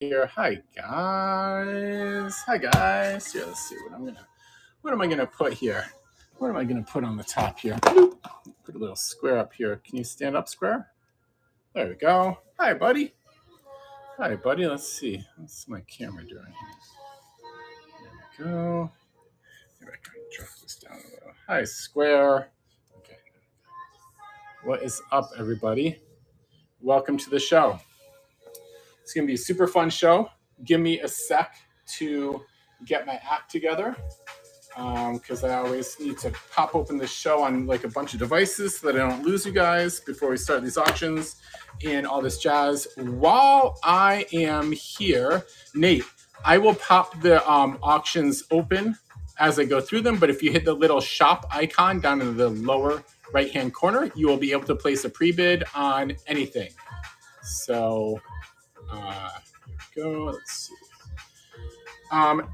Here. Hi guys. Hi guys. Here, let's see what am I gonna put here? What am I gonna put on the top here? Put a little square up here. Can you stand up, square? There we go. Hi buddy. Hi buddy. Let's see. What's my camera doing here? There we go. Maybe I can drop this down a little. Hi, square. Okay. What is up, everybody? Welcome to the show. It's gonna be a super fun show. Give me a sec to get my app together because I always need to pop open this show on like a bunch of devices so that I don't lose you guys before we start these auctions and all this jazz. While I am here, Nate, I will pop the auctions open as I go through them, but if you hit the little shop icon down in the lower right-hand corner, you will be able to place a pre-bid on anything. So here we go. Let's see.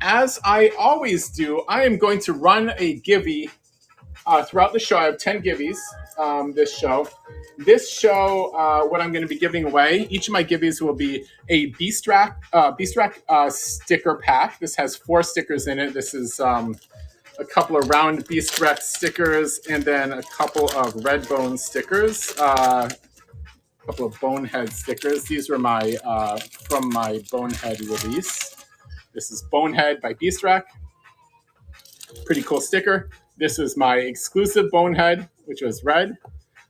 As I always do, I am going to run a givey throughout the show. I have 10 givvies this show. This show, what I'm going to be giving away, each of my givvies will be a Beast Rack sticker pack. This has 4 stickers in it. This is a couple of round Beast Rack stickers and then a couple of red bone stickers. Couple of Bonehead stickers. These were my from my Bonehead release. This is Bonehead by Beast Rack. Pretty cool sticker. This is my exclusive Bonehead, which was red.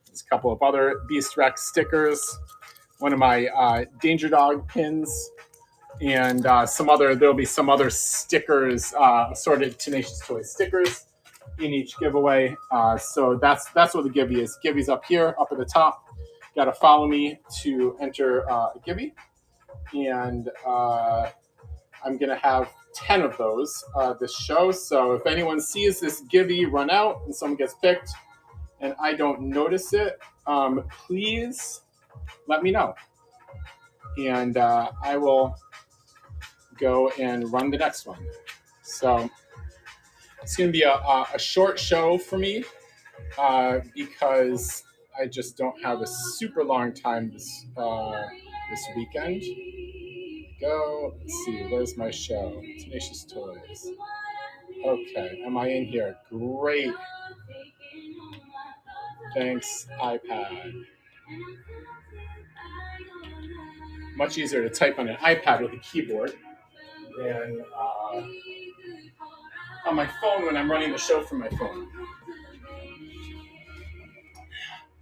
There's a couple of other Beast Rack stickers. One of my Danger Dog pins, and there'll be some other stickers, assorted Tenacious Toys stickers in each giveaway. So that's what the givey is. Givey's up here, up at the top. Got to follow me to enter a givey, and I'm going to have 10 of those this show. So if anyone sees this givey run out and someone gets picked and I don't notice it, please let me know. And I will go and run the next one. So it's going to be a short show for me because I just don't have a super long time this weekend. Go. Let's see. Where's my show? Tenacious Toys. Okay. Am I in here? Great. Thanks, iPad. Much easier to type on an iPad with a keyboard than on my phone when I'm running the show from my phone.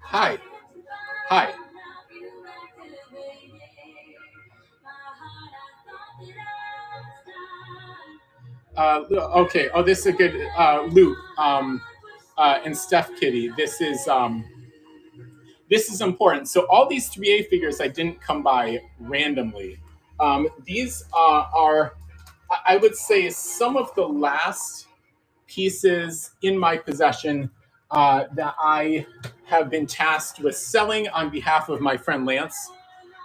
Hi. Okay. Oh, this is a good loot. And Steph Kitty. This is important. So all these 3A figures I didn't come by randomly. These are, I would say, some of the last pieces in my possession that I have been tasked with selling on behalf of my friend Lance,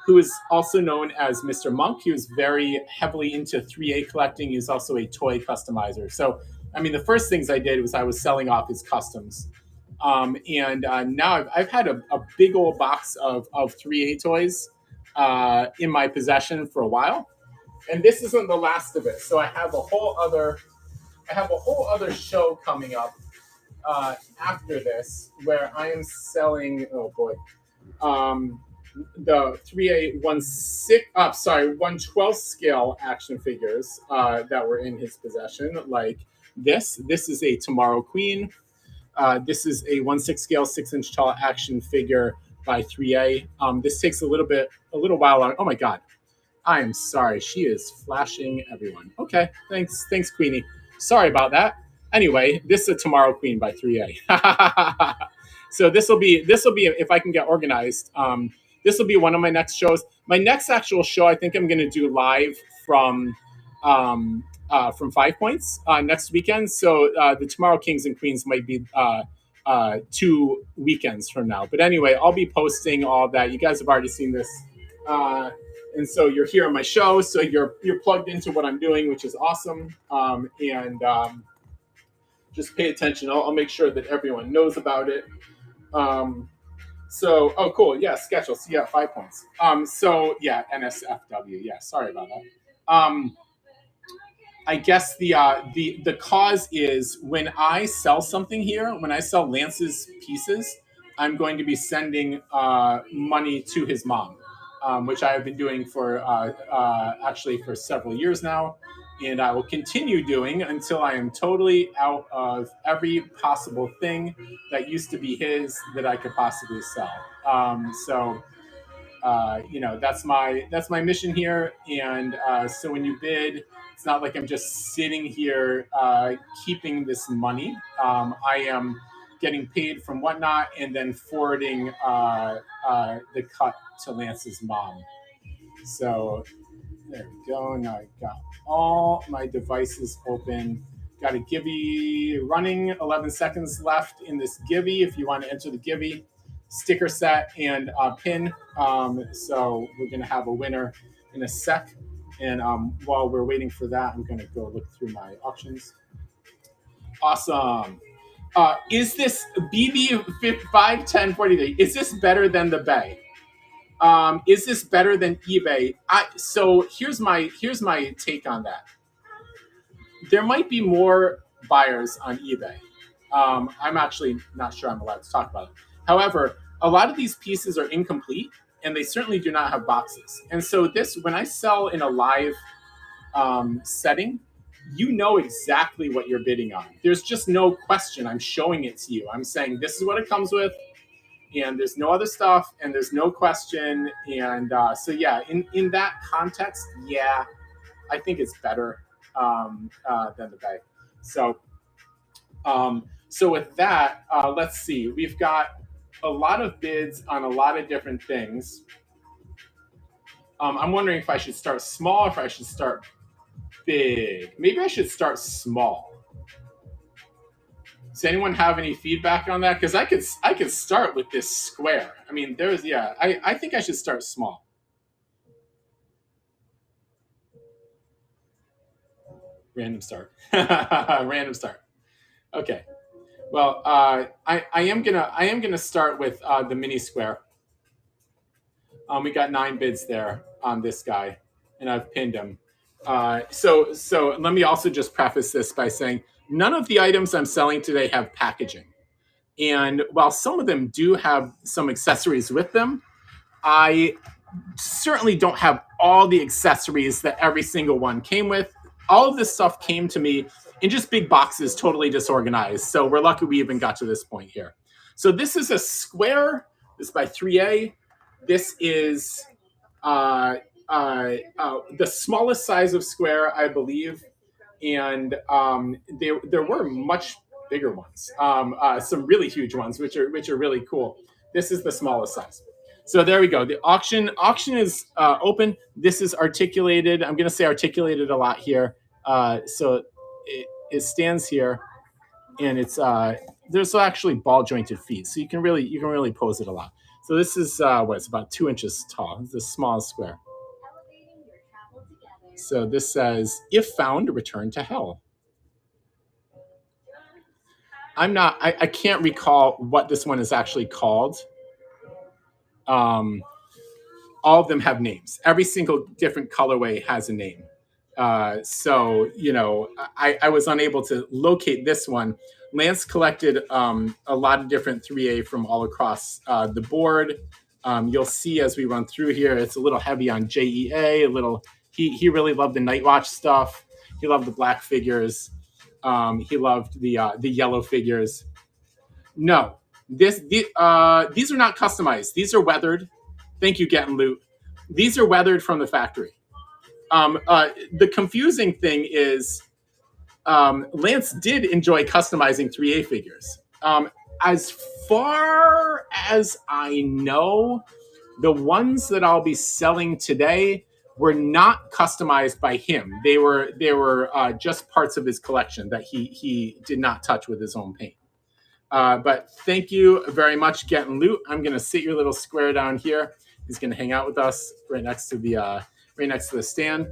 who is also known as Mr. Monk. He was very heavily into 3A collecting. He's also a toy customizer. So, I mean, the first things I did was I was selling off his customs. And now I've had a big old box of 3A toys in my possession for a while. And this isn't the last of it. So I have a whole other show coming up after this where I am selling, the 3A 112 scale action figures that were in his possession. Like this is a Tomorrow Queen. This is a 1/6 scale 6-inch tall action figure by 3A. This takes a little while. Oh my God. I am sorry. She is flashing everyone. Okay. Thanks, Queenie. Sorry about that. Anyway, this is a Tomorrow Queen by 3A. So this will be if I can get organized. This will be one of my next shows. My next actual show, I think I'm going to do live from 5 Points next weekend. So the Tomorrow Kings and Queens might be 2 weekends from now. But anyway, I'll be posting all of that. You guys have already seen this. And so you're here on my show. So you're plugged into what I'm doing, which is awesome. Just pay attention. I'll make sure that everyone knows about it. So, oh, cool. Yeah, Sketchel. So, yeah, 5 points. So, yeah, NSFW. Yeah, sorry about that. I guess the cause is when I sell something here, when I sell Lance's pieces, I'm going to be sending money to his mom, which I have been doing for actually for several years now, and I will continue doing until I am totally out of every possible thing that used to be his that I could possibly sell. That's my mission here. And so when you bid, it's not like I'm just sitting here keeping this money. I am getting paid from Whatnot and then forwarding the cut to Lance's mom. So there we go. Now I got all my devices open. Got a Gibby running. 11 seconds left in this Gibby. If you want to enter the Gibby, sticker set and pin. So we're going to have a winner in a sec. And while we're waiting for that, I'm going to go look through my auctions. Awesome. Is this BB 51043? Is this better than the Bay? Is this better than eBay? So here's my take on that. There might be more buyers on eBay. I'm actually not sure I'm allowed to talk about it. However, a lot of these pieces are incomplete, and they certainly do not have boxes. And so when I sell in a live setting, you know exactly what you're bidding on. There's just no question. I'm showing it to you. I'm saying this is what it comes with, and there's no other stuff, and there's no question. And so yeah, in that context, yeah, I think it's better than the Bay. So with that, let's see. We've got a lot of bids on a lot of different things. I'm wondering if I should start small or if I should start big. Maybe I should start small. Does anyone have any feedback on that? Because I could start with this square. I mean, I think I should start small. Random start. Random start. Okay. Well, I am gonna start with the mini square. We got 9 bids there on this guy, and I've pinned him. So let me also just preface this by saying none of the items I'm selling today have packaging, and while some of them do have some accessories with them, I certainly don't have all the accessories that every single one came with. All of this stuff came to me in just big boxes, totally disorganized. So we're lucky we even got to this point here. So this is a square. This is by 3A. This is the smallest size of square, I believe. And there were much bigger ones, some really huge ones, which are really cool. This is the smallest size. So there we go. The auction is open. This is articulated. I'm going to say articulated a lot here. So it stands here, and it's there's actually ball jointed feet, so you can really pose it a lot. So this is it's about 2 inches tall. It's the smallest square. So this says, if found, return to hell. I can't recall what this one is actually called. All of them have names. Every single different colorway has a name. So, I was unable to locate this one. Lance collected a lot of different 3A from all across the board. You'll see as we run through here, it's a little heavy on JEA, he really loved the Night Watch stuff. He loved the black figures. He loved the yellow figures. No, these are not customized. These are weathered. Thank you, Get and Loot. These are weathered from the factory. The confusing thing is Lance did enjoy customizing 3A figures. As far as I know, the ones that I'll be selling today were not customized by him. They were just parts of his collection that he did not touch with his own paint. But thank you very much, Get and Loot. I'm going to sit your little square down here. He's going to hang out with us right next to the stand.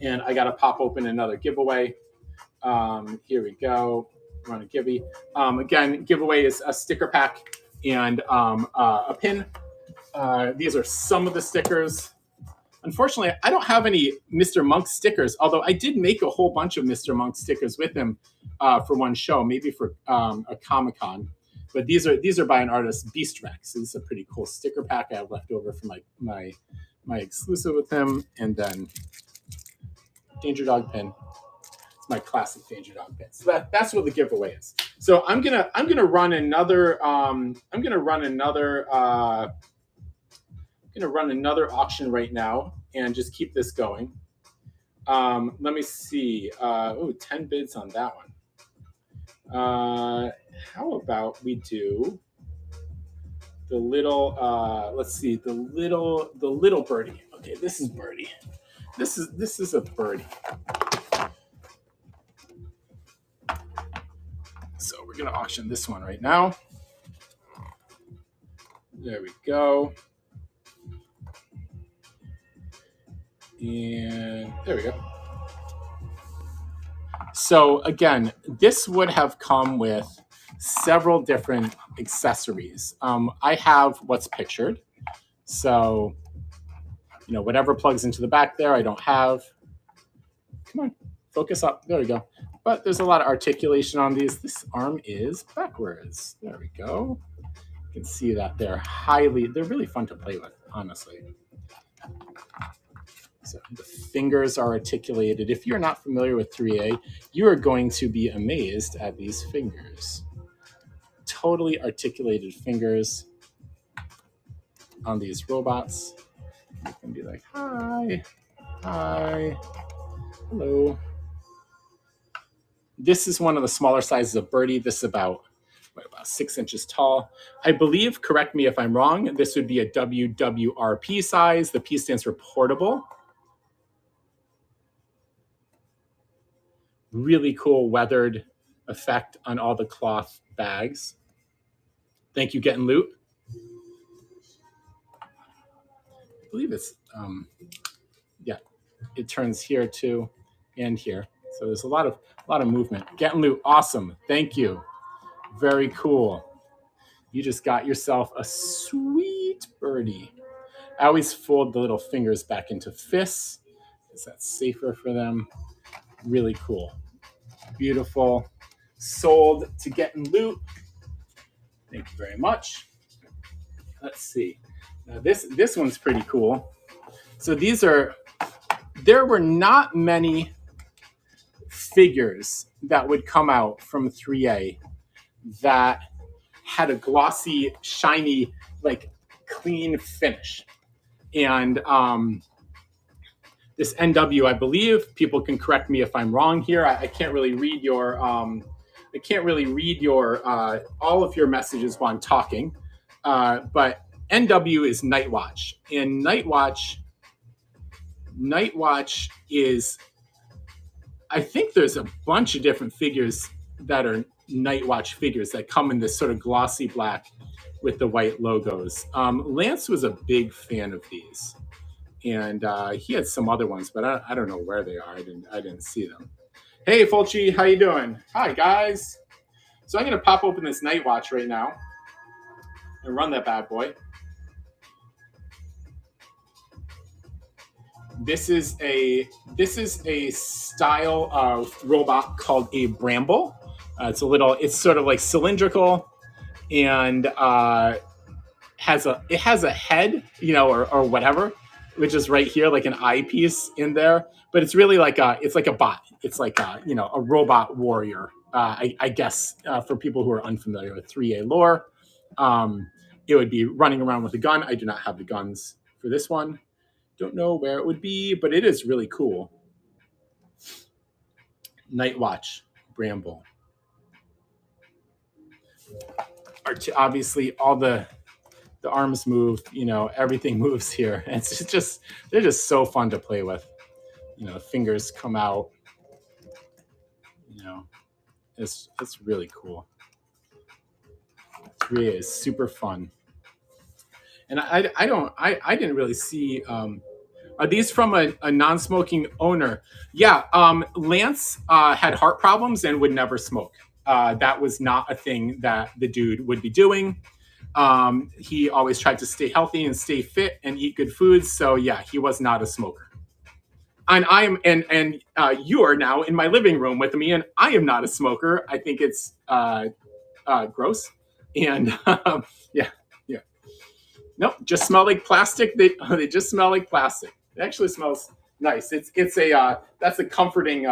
And I got to pop open another giveaway. Here we go. Run a giveaway. Again, giveaway is a sticker pack. and a pin. These are some of the stickers. Unfortunately, I don't have any Mr. Monk stickers, although I did make a whole bunch of Mr. Monk stickers with him for one show, maybe for a Comic-Con. But these are by an artist, Beast Rex. So this is a pretty cool sticker pack I have left over from my exclusive with him. And then Danger Dog pin. It's my classic Danger Dog pin. So that's what the giveaway is. So I'm gonna run another auction right now and just keep this going. Let me see. 10 bids on that one. How about we do the little, let's see, the little birdie. Okay, this is birdie. This is a birdie. So we're gonna auction this one right now. There we go. And there we go. So again, this would have come with several different accessories. I have what's pictured. So, whatever plugs into the back there, I don't have. Come on, focus up. There we go. But there's a lot of articulation on these. This arm is backwards. There we go. You can see that they're really fun to play with, honestly. So the fingers are articulated. If you're not familiar with 3A, you are going to be amazed at these fingers. Totally articulated fingers on these robots. You can be like, hi, hello. This is one of the smaller sizes of birdie. This is about 6 inches tall. I believe, correct me if I'm wrong, this would be a WWRP size. The P stands for portable. Really cool weathered effect on all the cloth bags. Thank you, Getting Loot. I believe it's, it turns here too and here. So there's a lot of movement. Getting Loot, awesome. Thank you. Very cool. You just got yourself a sweet birdie. I always fold the little fingers back into fists because that's safer for them. Really cool. Beautiful. Sold to Getting Loot. Thank you very much. Let's see. Now this one's pretty cool. So there were not many figures that would come out from 3A that had a glossy, shiny, clean finish. And this NW, I believe, people can correct me if I'm wrong here. I can't really read your all of your messages while I'm talking. But NW is Night Watch, and Night Watch is, I think there's a bunch of different figures that are Night Watch figures that come in this sort of glossy black with the white logos. Lance was a big fan of these. And he had some other ones, but I don't know where they are. I didn't see them. Hey, Fulci, how you doing? Hi, guys. So I'm going to pop open this Night Watch right now and run that bad boy. This is a style of robot called a Bramble. It's sort of like cylindrical, and has a head, or whatever, which is right here, like an eyepiece in there. But it's really it's like a bot. It's like a robot warrior. I guess for people who are unfamiliar with 3A lore, it would be running around with a gun. I do not have the guns for this one. Don't know where it would be, but it is really cool. Night Watch, Bramble. Obviously, all the arms move, everything moves here. And they're just so fun to play with. Fingers come out. It's really cool. 3A is super fun. And I didn't really see, are these from a non-smoking owner? Yeah, Lance had heart problems and would never smoke. That was not a thing that the dude would be doing. He always tried to stay healthy and stay fit and eat good foods. So yeah, he was not a smoker. And I am, and you are now in my living room with me, and I am not a smoker. I think it's gross, and yeah, yeah. Nope, just smell like plastic. They just smell like plastic. It actually smells nice. It's a that's a comforting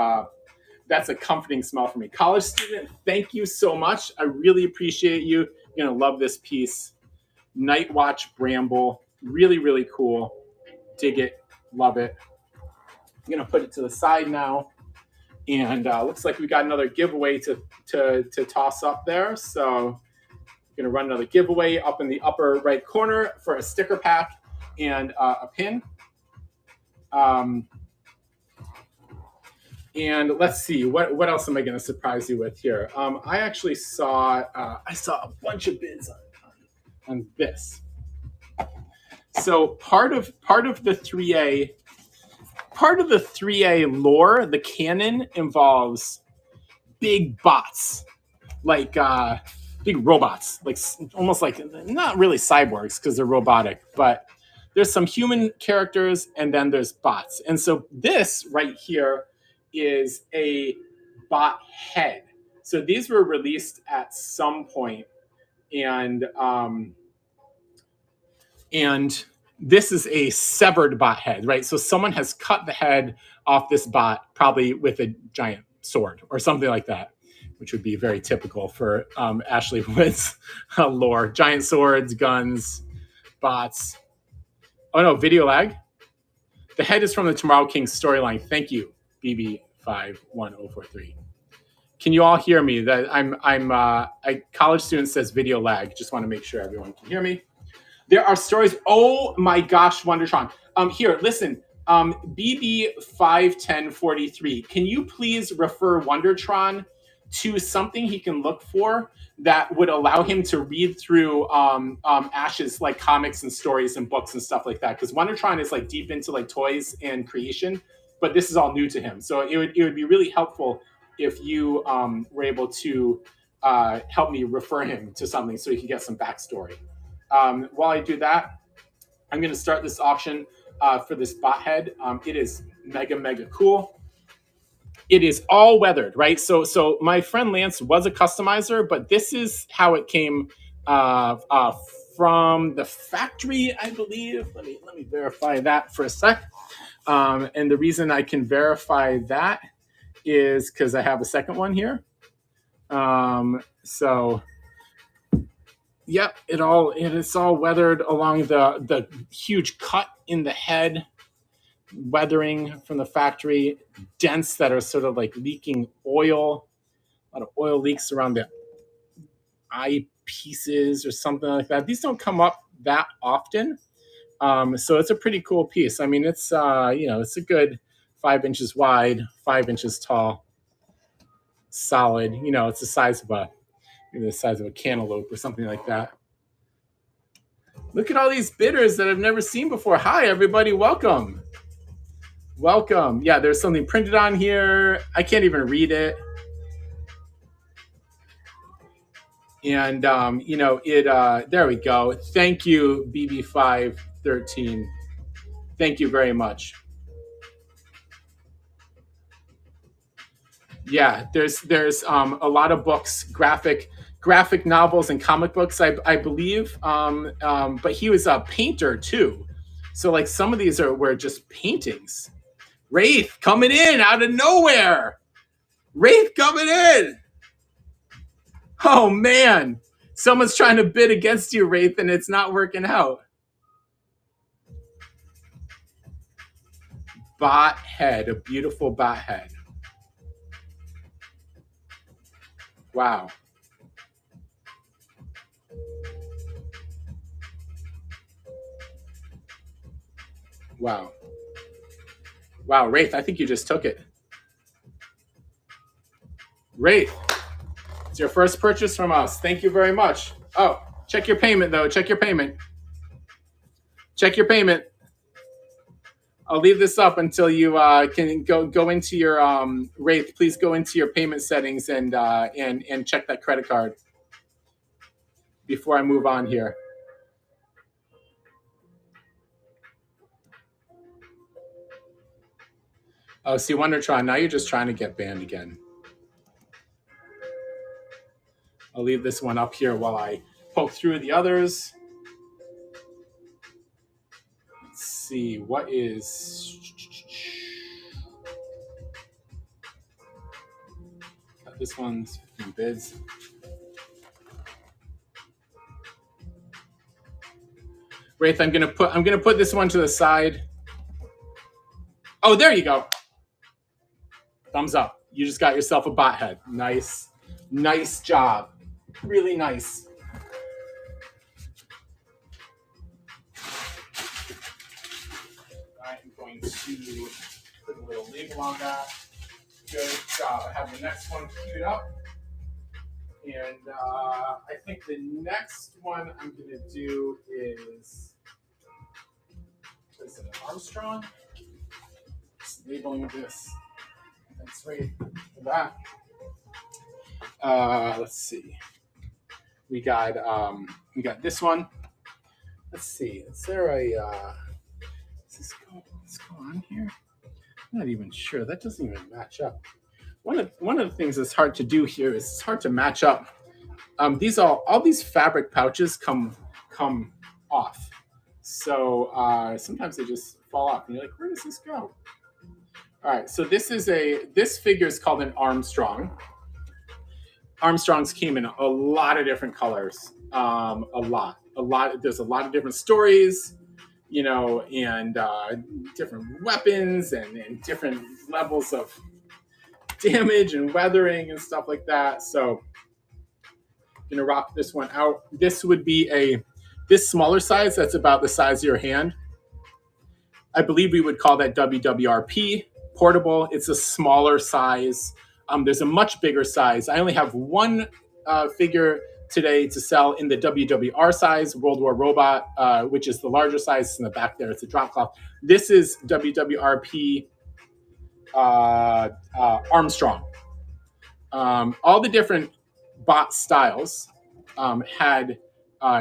smell for me. College student, thank you so much. I really appreciate you. You're gonna love this piece. Night Watch Bramble, really really cool. Dig it, love it. I'm gonna put it to the side now, and looks like we got another giveaway to toss up there. So I'm gonna run another giveaway up in the upper right corner for a sticker pack and a pin. And let's see, what else am I going to surprise you with here? I actually saw a bunch of bids on this. So part of the 3A lore, the canon involves big bots, like big robots, like almost like not really cyborgs because they're robotic, but there's some human characters and then there's bots. And so this right here is a bot head. So these were released at some point, and this is a severed bot head, right? So someone has cut the head off this bot, probably with a giant sword or something like that, which would be very typical for Ashley Wood's lore. Giant swords, guns, bots. Oh no, video lag. The head is from the Tomorrow King storyline. Thank you, BB51043. Can you all hear me? That I'm a college student says video lag. Just want to make sure everyone can hear me. There are stories. Oh my gosh, Wondertron. Here, listen. BB51043. Can you please refer Wondertron to something he can look for that would allow him to read through Ash's like comics and stories and books and stuff like that? Because Wondertron is like deep into like toys and creation, but this is all new to him. So it would be really helpful if you were able to help me refer him to something so he can get some backstory. While I do that, I'm going to start this auction for this bot head. It is mega cool. It is all weathered, right? So my friend Lance was a customizer, but this is how it came from the factory, I believe. Let me verify that for a sec. And the reason I can verify that is because I have a second one here. So yep, it's all weathered along the huge cut in the head. Weathering from the factory, dents that are sort of like leaking oil. A lot of oil leaks around the eye pieces or something like that. These don't come up that often, so it's a pretty cool piece. I mean, it's it's a good 5 inches wide, 5 inches tall, solid. It's the size of a cantaloupe or something like that. Look at all these bidders that I've never seen before. Hi, everybody, welcome. Welcome. Yeah, there's something printed on here. I can't even read it. And, there we go. Thank you, BB513. Thank you very much. Yeah, there's a lot of books, graphic novels and comic books, I believe. But he was a painter too. So like some of these were just paintings. Wraith coming in out of nowhere. Wraith coming in. Oh, man. Someone's trying to bid against you, Wraith, and it's not working out. Bot head, a beautiful bot head. Wow. Wow. Wow, Wraith, I think you just took it. Wraith, it's your first purchase from us. Thank you very much. Oh, check your payment, though. Check your payment. Check your payment. I'll leave this up until you can go into your Wraith. Please go into your payment settings and check that credit card. before I move on here. Oh, see, Wondertron, now you're just trying to get banned again. I'll leave this one up here while I poke through the others. Let's see, what is... Got this one's 15 bids. Wraith, I'm gonna put this one to the side. Oh, there you go. Thumbs up. You just got yourself a bot head. Nice. Nice job. Really nice. I'm going to put a little label on that. Good job. I have the next one queued up. And I think the next one I'm going to do is an Armstrong. Just labeling this. Thanks, Ray, for that. Let's see. We got this one. Let's see. Is there a does this go on here? I'm not even sure. That doesn't even match up. One of the things that's hard to do here is it's hard to match up. All these fabric pouches come off. So sometimes they just fall off, and you're like, where does this go? All right, so this figure is called an Armstrong. Armstrongs came in a lot of different colors. A lot. There's a lot of different stories, and different weapons and different levels of damage and weathering and stuff like that. So I'm gonna rock this one out. This would be this smaller size that's about the size of your hand. I believe we would call that WWRP, portable. It's a smaller size. There's a much bigger size. I only have one figure today to sell in the WWR size, World War Robot, which is the larger size. It's in the back there. It's a drop cloth. This is WWRP Armstrong. All the different bot styles had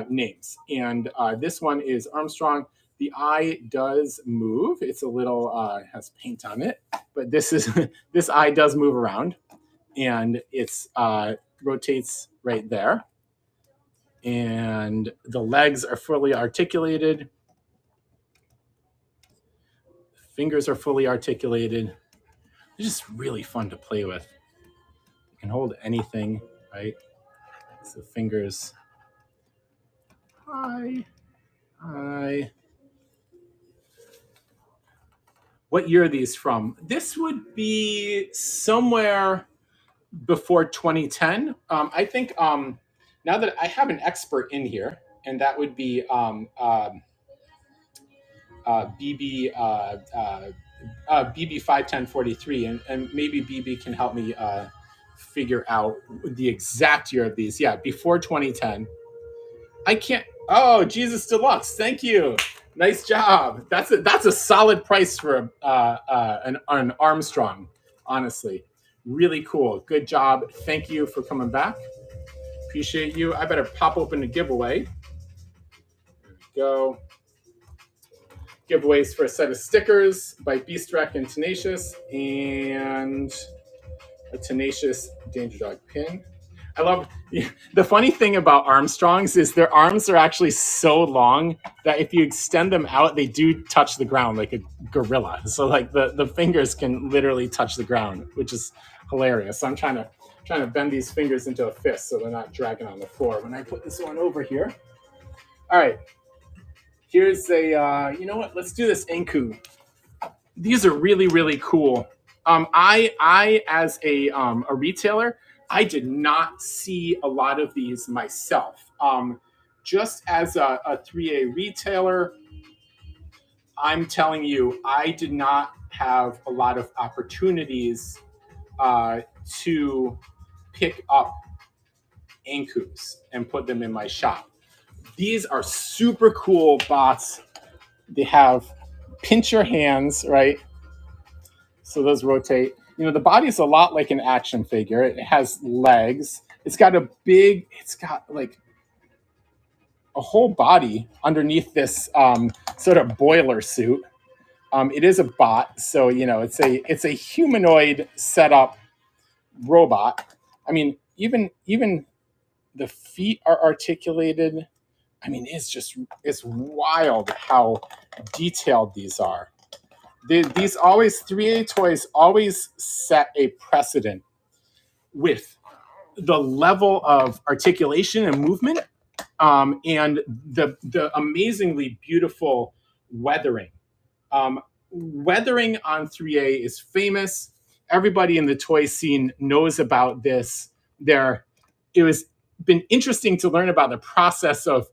names, and this one is Armstrong. The eye does move. It's a little has paint on it, but this eye does move around, and it's rotates right there. And the legs are fully articulated. Fingers are fully articulated. They're just really fun to play with. You can hold anything, right? So fingers. Hi. What year are these from? This would be somewhere before 2010. I think now that I have an expert in here, and that would be BB BB 51043, and maybe BB can help me figure out the exact year of these. Yeah, before 2010. I can't. Oh, Jesus Deluxe. Thank you. Nice job. That's a solid price for an Armstrong. Honestly, really cool. Good job. Thank you for coming back. Appreciate you. I better pop open the giveaway. There we go. Giveaways for a set of stickers by Beast Wreck and Tenacious, and a Tenacious Danger Dog pin. I love the funny thing about Armstrongs is their arms are actually so long that if you extend them out, they do touch the ground like a gorilla. So like the fingers can literally touch the ground, which is hilarious. So I'm trying to bend these fingers into a fist so they're not dragging on the floor. When I put this one over here. All right. Here's a, you know what? Let's do this Anku. These are really, really cool. I as a retailer, I did not see a lot of these myself. Just as a 3A retailer, I'm telling you, I did not have a lot of opportunities to pick up Ankus and put them in my shop. These are super cool bots. They have pinch your hands, right? So those rotate. You know, the body is a lot like an action figure. It has legs. It's got like a whole body underneath this sort of boiler suit. It is a bot, so it's a humanoid setup robot. I mean, even the feet are articulated. I mean, it's wild how detailed these are. These always 3A toys always set a precedent with the level of articulation and movement, and the amazingly beautiful weathering. Weathering on 3A is famous. Everybody in the toy scene knows about this. It was been interesting to learn about the process of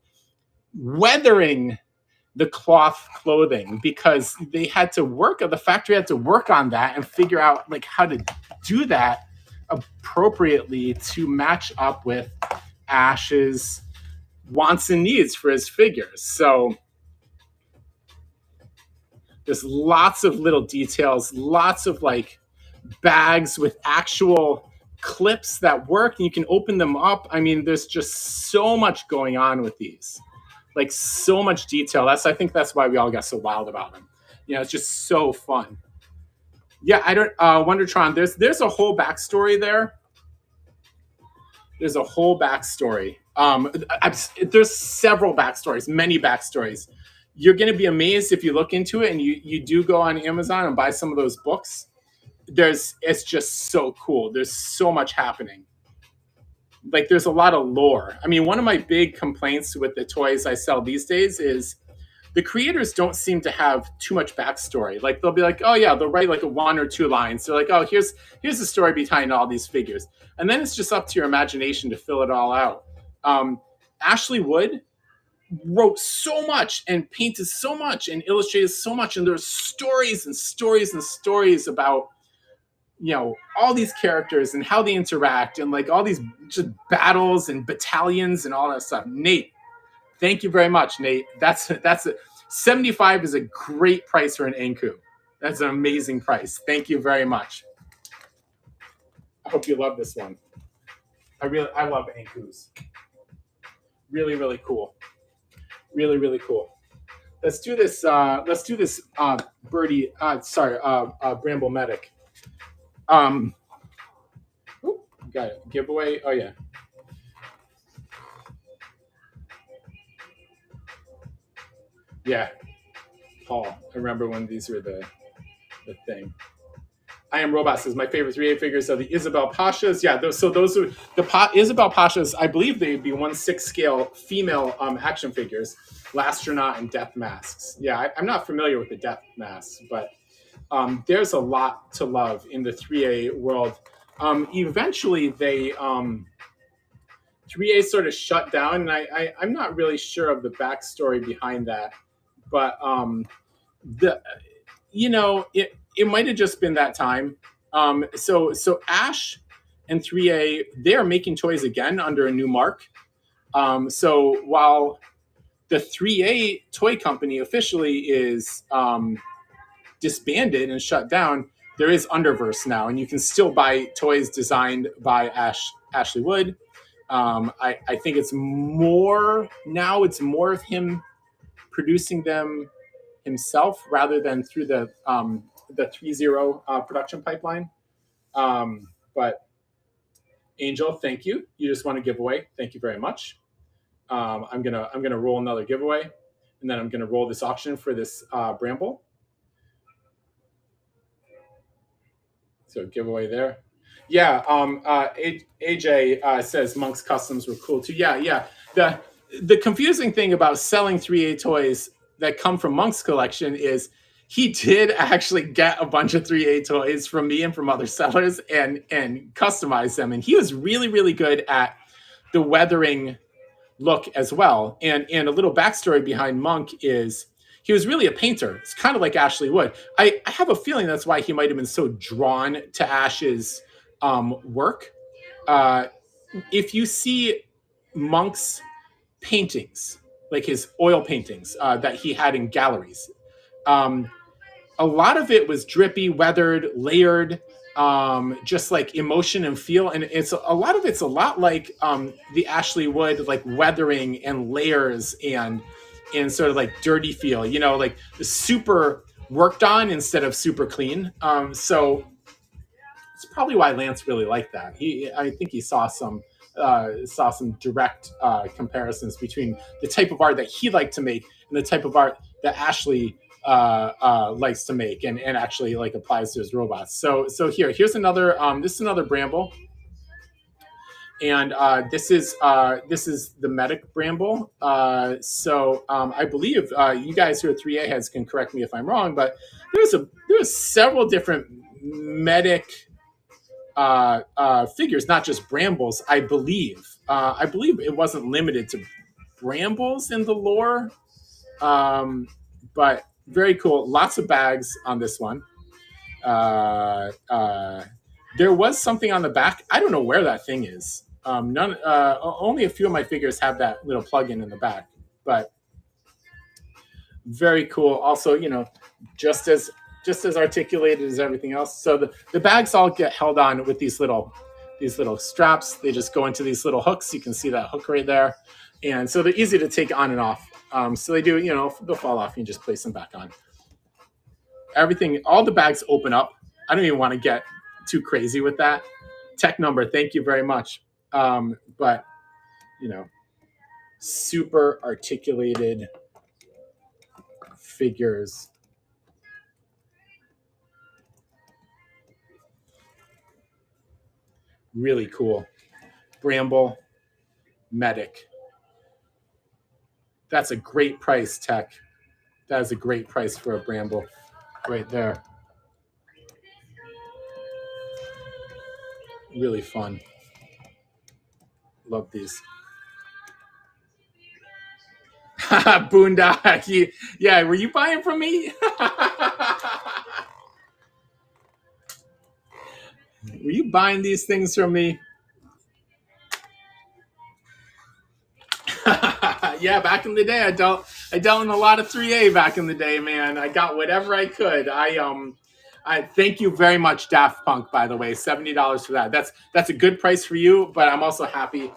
weathering the cloth clothing, because they had to work, the factory had to work on that and figure out like how to do that appropriately to match up with Ash's wants and needs for his figures. So there's lots of little details, lots of like bags with actual clips that work, and you can open them up. I mean, there's just so much going on with these, like so much detail. I think that's why we all got so wild about them. It's just so fun. Yeah, I don't Wondertron, there's a whole backstory there. There's a whole backstory. There's several backstories, many backstories. You're going to be amazed if you look into it and you do go on Amazon and buy some of those books. It's just so cool. There's so much happening. Like, there's a lot of lore. I mean, one of my big complaints with the toys I sell these days is the creators don't seem to have too much backstory. Like, they'll be like, oh yeah, they'll write like a 1 or 2 lines. They're like, oh, here's the story behind all these figures. And then it's just up to your imagination to fill it all out. Ashley Wood wrote so much and painted so much and illustrated so much. And there's stories and stories and stories about, all these characters and how they interact and like all these just battles and battalions and all that stuff. Nate, thank you very much, Nate. That's $75 is a great price for an Anku. That's an amazing price. Thank you very much. I hope you love this one. I love Ankus. Really, really cool. Really, really cool. Let's do this. Birdie. Bramble Medic. Got it. Giveaway. Oh yeah. Yeah. Paul. I remember when these were the thing. I Am Robot says my favorite 3A figures are the Isabel Pashas. Yeah, those are the Isabel Pashas. I believe they'd be 1/6 scale female action figures, Lastronaut and Death Masks. Yeah, I'm not familiar with the Death Masks, but there's a lot to love in the 3A world. Eventually, 3A sort of shut down, and I'm not really sure of the backstory behind that, but it might have just been that time. So Ash and 3A, they are making toys again under a new mark. So while the 3A toy company officially is disbanded and shut down, there is Underverse now, and you can still buy toys designed by Ashley Wood. I think it's more of him producing them himself rather than through the 3.0 production pipeline. But Angel, thank you. You just want to give away. Thank you very much. I'm gonna roll another giveaway, and then I'm gonna roll this auction for this Bramble. So giveaway there. Yeah. AJ says Monk's customs were cool too. Yeah. The confusing thing about selling 3A toys that come from Monk's collection is he did actually get a bunch of 3A toys from me and from other sellers and customize them. And he was really, really good at the weathering look as well. And a little backstory behind Monk is he was really a painter. It's kind of like Ashley Wood. I have a feeling that's why he might have been so drawn to Ash's work. If you see Monk's paintings, like his oil paintings that he had in galleries, a lot of it was drippy, weathered, layered, just like emotion and feel. And it's a lot of it's a lot like the Ashley Wood, like weathering and layers and sort of like dirty feel, like super worked on instead of super clean. So it's probably why Lance really liked that. I think he saw some direct comparisons between the type of art that he liked to make and the type of art that Ashley likes to make and actually like applies to his robots. So here's another. This is another Bramble, and this is the Medic Bramble. I believe you guys who are 3A heads can correct me if I'm wrong, but there's several different Medic figures, not just Brambles. I believe it wasn't limited to Brambles in the lore, but very cool. Lots of bags on this one. There was something on the back. I don't know where that thing is. Only a few of my figures have that little plug-in in the back, but very cool. Also, just as articulated as everything else. So the bags all get held on with these little straps. They just go into these little hooks. You can see that hook right there. And so they're easy to take on and off. So they do, they'll fall off. You just place them back on. Everything, all the bags open up. I don't even want to get too crazy with that. Tech number, thank you very much. But, super articulated figures. Really cool. Bramble, Medic. That's a great price, Tech. That is a great price for a Bramble right there. Really fun. Love these. Boondock. Yeah, were you buying from me? Were you buying these things from me? Yeah, back in the day, I dealt in a lot of 3A back in the day, man. I got whatever I could. I thank you very much, Daft Punk, by the way. $70 for that. That's a good price for you, but I'm also happy,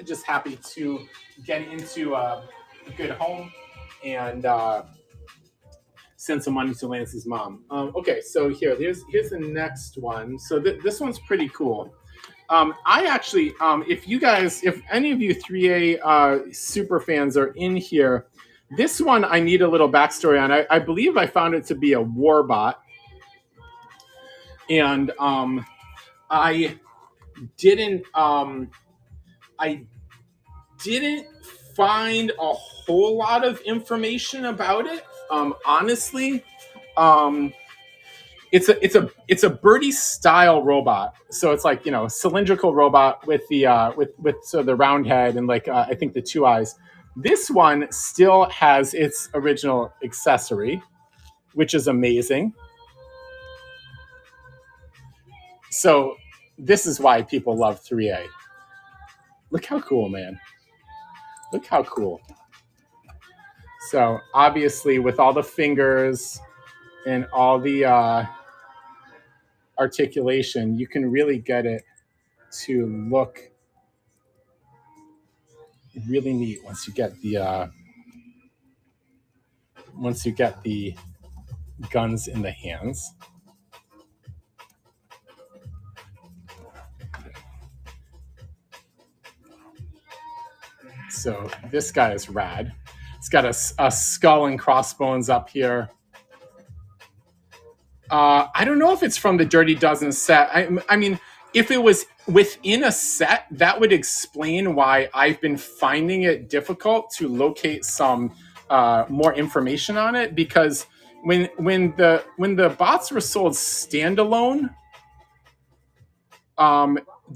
just happy to get into a good home and send some money to Lance's mom. Okay, so here's the next one. So this one's pretty cool. I actually, if any of you 3A super fans are in here, this one I need a little backstory on. I believe I found it to be a warbot. And I didn't find a whole lot of information about it. Honestly, it's a birdie style robot. So it's like, cylindrical robot with the so the round head and like I think the two eyes. This one still has its original accessory, which is amazing. So this is why people love 3A. Look how cool, man. Look how cool. So obviously with all the fingers and all the articulation, you can really get it to look really neat once you get the guns in the hands. So this guy is rad. It's got a skull and crossbones up here. I don't know if it's from the Dirty Dozen set. I mean, if it was within a set, that would explain why I've been finding it difficult to locate some more information on it. Because when the bots were sold standalone,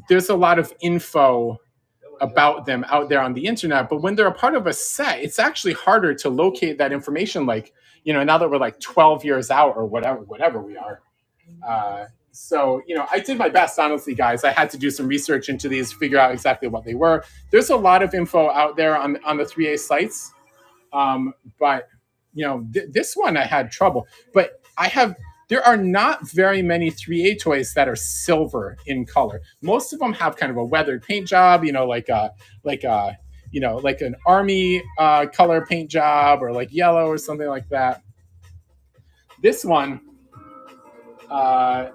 there's a lot of info about them out there on the internet, but when they're a part of a set, it's actually harder to locate that information. Like, now that we're like 12 years out or whatever we are. So, I did my best, honestly, guys. I had to do some research into these, figure out exactly what they were. There's a lot of info out there on the 3A sites. But, this one I had trouble, but There are not very many 3A toys that are silver in color. Most of them have kind of a weathered paint job, like a like an army color paint job, or like yellow or something like that. This one, uh,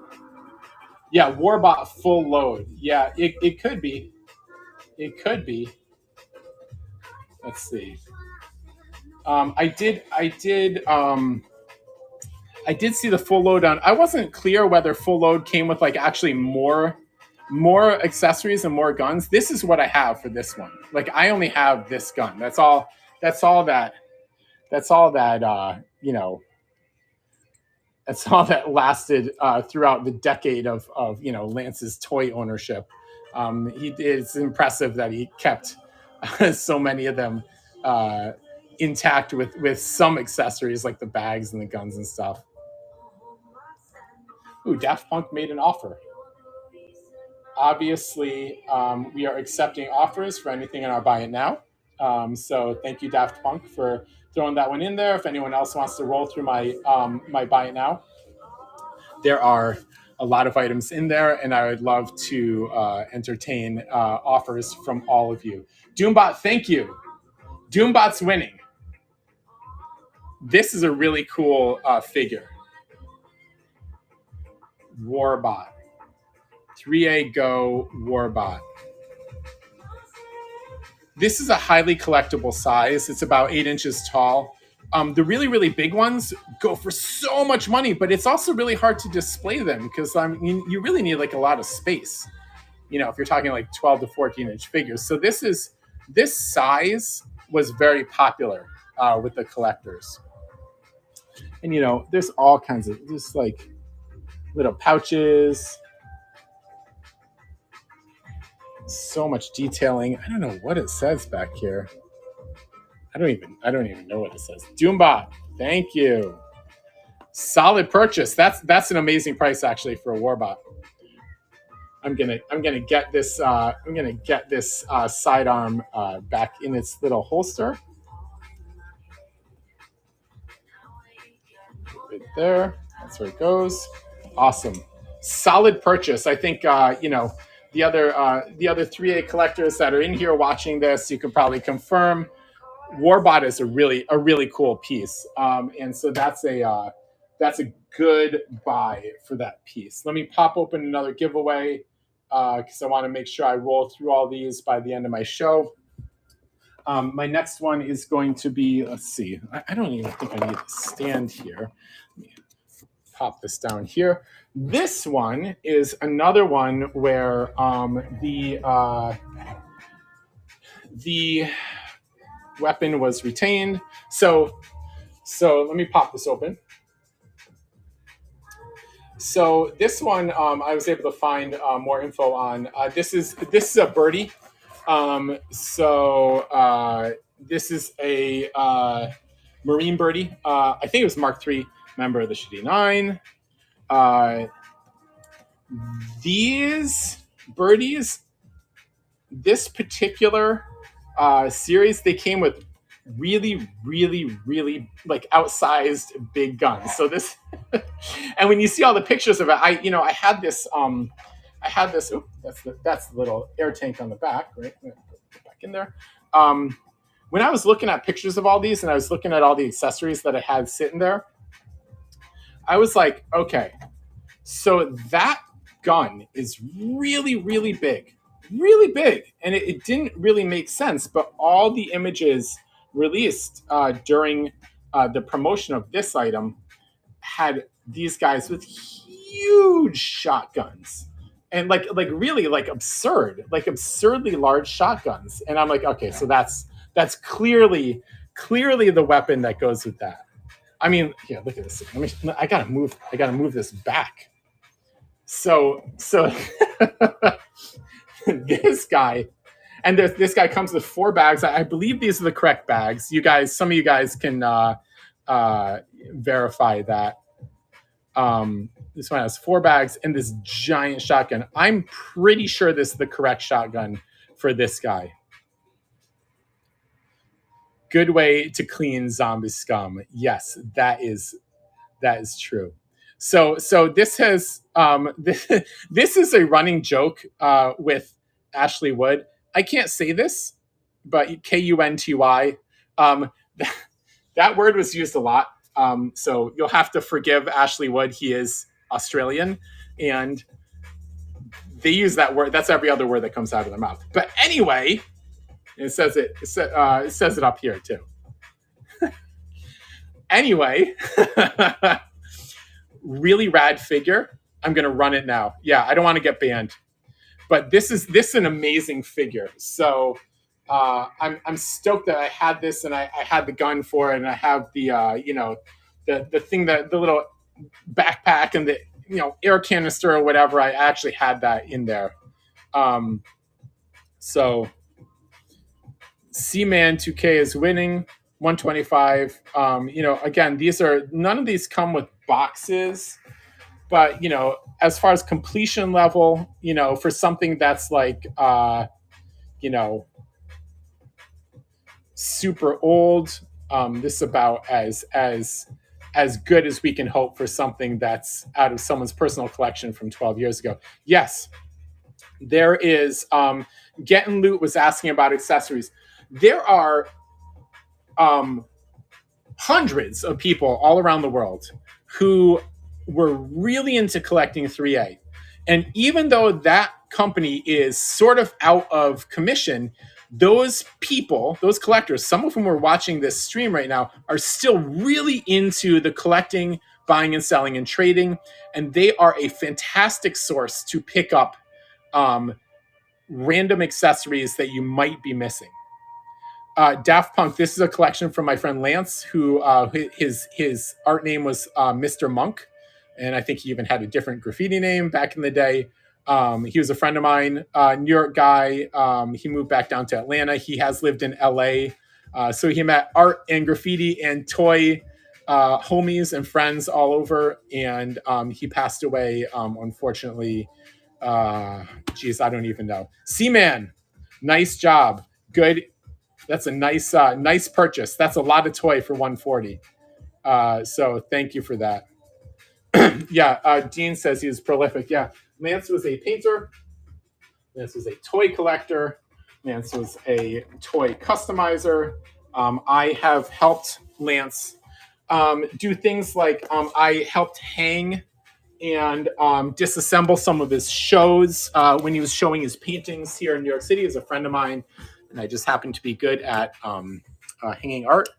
yeah, Warbot full load. Yeah, it could be. It could be. Let's see. I did see the full load on. I wasn't clear whether full load came with like actually more accessories and more guns. This is what I have for this one. Like I only have this gun. That's all. That's all that. That's all that. That's all that lasted throughout the decade of Lance's toy ownership. It's impressive that he kept so many of them intact with some accessories like the bags and the guns and stuff. Ooh, Daft Punk made an offer. Obviously, we are accepting offers for anything in our Buy It Now. So thank you, Daft Punk, for throwing that one in there. If anyone else wants to roll through my Buy It Now, there are a lot of items in there, and I would love to entertain offers from all of you. Doombot, thank you. Doombot's winning. This is a really cool figure. Warbot. 3A Go Warbot. This is a highly collectible size. It's about 8 inches tall. The really, really big ones go for so much money, but it's also really hard to display them because you really need like a lot of space. If you're talking like 12 to 14 inch figures. So this size was very popular with the collectors. And there's all kinds of just like little pouches. So much detailing. I don't know what it says back here. I don't even know what it says. Doombot, thank you. Solid purchase. That's an amazing price actually for a Warbot. I'm gonna get this sidearm back in its little holster. Right there. That's where it goes. Awesome. Solid purchase. I think the other 3A collectors that are in here watching this, you can probably confirm Warbot is a really cool piece, and so that's a good buy for that piece. Let me pop open another giveaway because I want to make sure I roll through all these by the end of my show. My next one is going to be, let's see, I don't even think I need to stand here. Let me pop this down here. This one is another one where the weapon was retained. So let me pop this open. So this one I was able to find more info on. This is a birdie. This is a Marine birdie. I think it was Mark III, member of the Shitty Nine. These birdies, this particular series, they came with really like outsized big guns. So this and when you see all the pictures of it, I had this that's the little air tank on the back, right? Put it back in there. When I was looking at pictures of all these and I was looking at all the accessories that I had sitting there, I was like, okay, so that gun is really big, and it didn't really make sense, but all the images released during the promotion of this item had these guys with huge shotguns and like really like absurdly large shotguns, and I'm like, okay, so that's clearly the weapon that goes with that. I mean, yeah, look at this. I gotta move this back. So this guy, and this guy comes with 4 bags. I believe these are the correct bags. Some of you guys can verify that. This one has 4 bags and this giant shotgun. I'm pretty sure this is the correct shotgun for this guy. Good way to clean zombie scum. Yes, that is That is true. So this has this is a running joke with Ashley Wood. I can't say this, but Kunty. Um, that word was used a lot. So you'll have to forgive Ashley Wood. He is Australian, and they use that word. That's every other word that comes out of their mouth. But anyway, it says it up here too. Anyway, really rad figure. I'm gonna run it now. Yeah, I don't want to get banned, but this is an amazing figure. So I'm stoked that I had this, and I had the gun for it, and I have the the thing, that the little backpack and the air canister or whatever. I actually had that in there. So C-Man 2K is winning 125. Again, none of these come with boxes, but as far as completion level, for something that's like super old, this is about as good as we can hope for something that's out of someone's personal collection from 12 years ago. Yes, there is. Getting Loot was asking about accessories. There are hundreds of people all around the world who were really into collecting 3A. And even though that company is sort of out of commission, those people, those collectors, some of whom are watching this stream right now, are still really into the collecting, buying and selling and trading. And they are a fantastic source to pick up random accessories that you might be missing. Daft Punk, this is a collection from my friend Lance, who his art name was Mr. Monk. And I think he even had a different graffiti name back in the day. He was a friend of mine, New York guy. He moved back down to Atlanta. He has lived in LA. So he met art and graffiti and toy homies and friends all over. And he passed away, unfortunately. I don't even know. C-Man, nice job. Good. That's a nice purchase. That's a lot of toy for 140. So thank you for that. Yeah, Dean says he was prolific. Yeah, Lance was a painter. Lance was a toy collector. Lance was a toy customizer. I have helped Lance do things like I helped hang and disassemble some of his shows when he was showing his paintings here in New York City. As a friend of mine, and I just happened to be good at hanging art.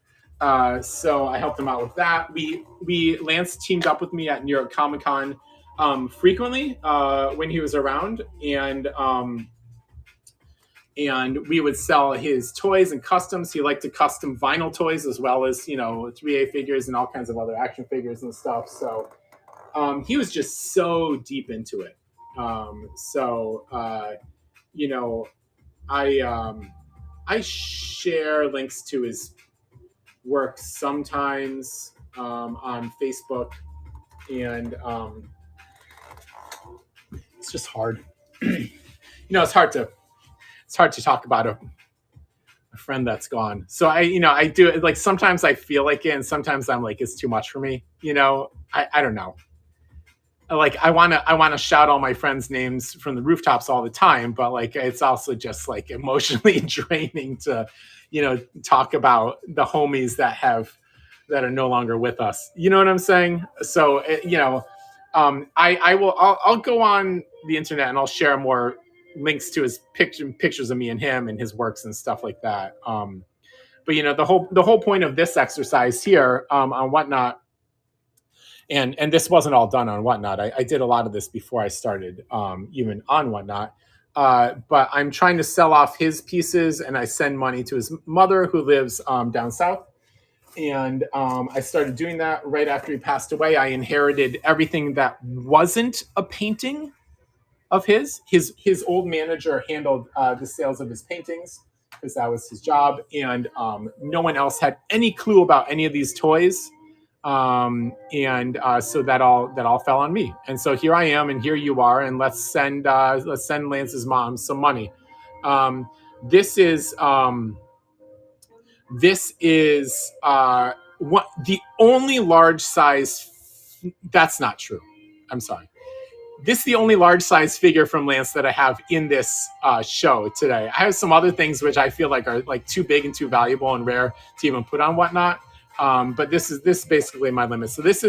So I helped him out with that. Lance teamed up with me at New York Comic Con frequently when he was around, and we would sell his toys and customs. He liked to custom vinyl toys as well as 3A figures and all kinds of other action figures and stuff. So he was just so deep into it. I share links to his work sometimes on Facebook, and it's just hard. It's hard to talk about a friend that's gone. So I do it, like, sometimes I feel like it, and sometimes I'm like, it's too much for me. I don't know. Like, I want to shout all my friends' names from the rooftops all the time, but like, it's also just like emotionally draining to, talk about the homies that are no longer with us. You know what I'm saying? So, I'll go on the internet and I'll share more links to his pictures of me and him and his works and stuff like that. But the whole point of this exercise here on Whatnot. And this wasn't all done on Whatnot. I did a lot of this before I started even on Whatnot. But I'm trying to sell off his pieces, and I send money to his mother, who lives down south. And I started doing that right after he passed away. I inherited everything that wasn't a painting of his. His old manager handled the sales of his paintings because that was his job. And no one else had any clue about any of these toys. So that all fell on me. And so here I am, and here you are, and let's send Lance's mom some money. This is the only large size That's not true. I'm sorry. This is the only large size figure from Lance that I have in this show today. I have some other things which I feel like are like too big and too valuable and rare to even put on whatnot. But this is basically my limit. So this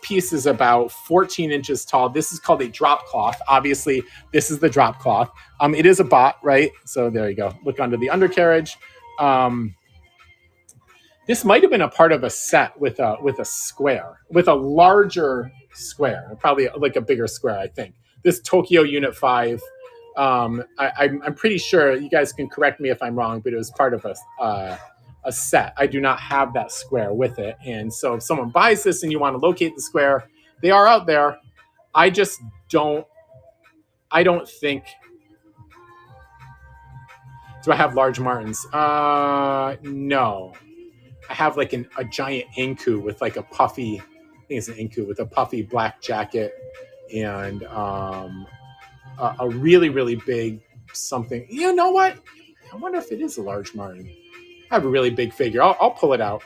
piece is about 14 inches tall. This is called a drop cloth. Obviously, this is the drop cloth. It is a bot, right? So there you go. Look under the undercarriage. This might have been a part of a set with a square, with a larger square, probably like a bigger square, I think. This Tokyo Unit 5, I'm pretty sure, you guys can correct me if I'm wrong, but it was part of a set. I do not have that square with it. And so if someone buys this and you want to locate the square, they are out there. I don't think... Do I have large martins? No. I have like a giant Inku with like a puffy, I think it's an Inku with a puffy black jacket and a really, really big something. You know what? I wonder if it is a large martin. I have a really big figure. I'll pull it out.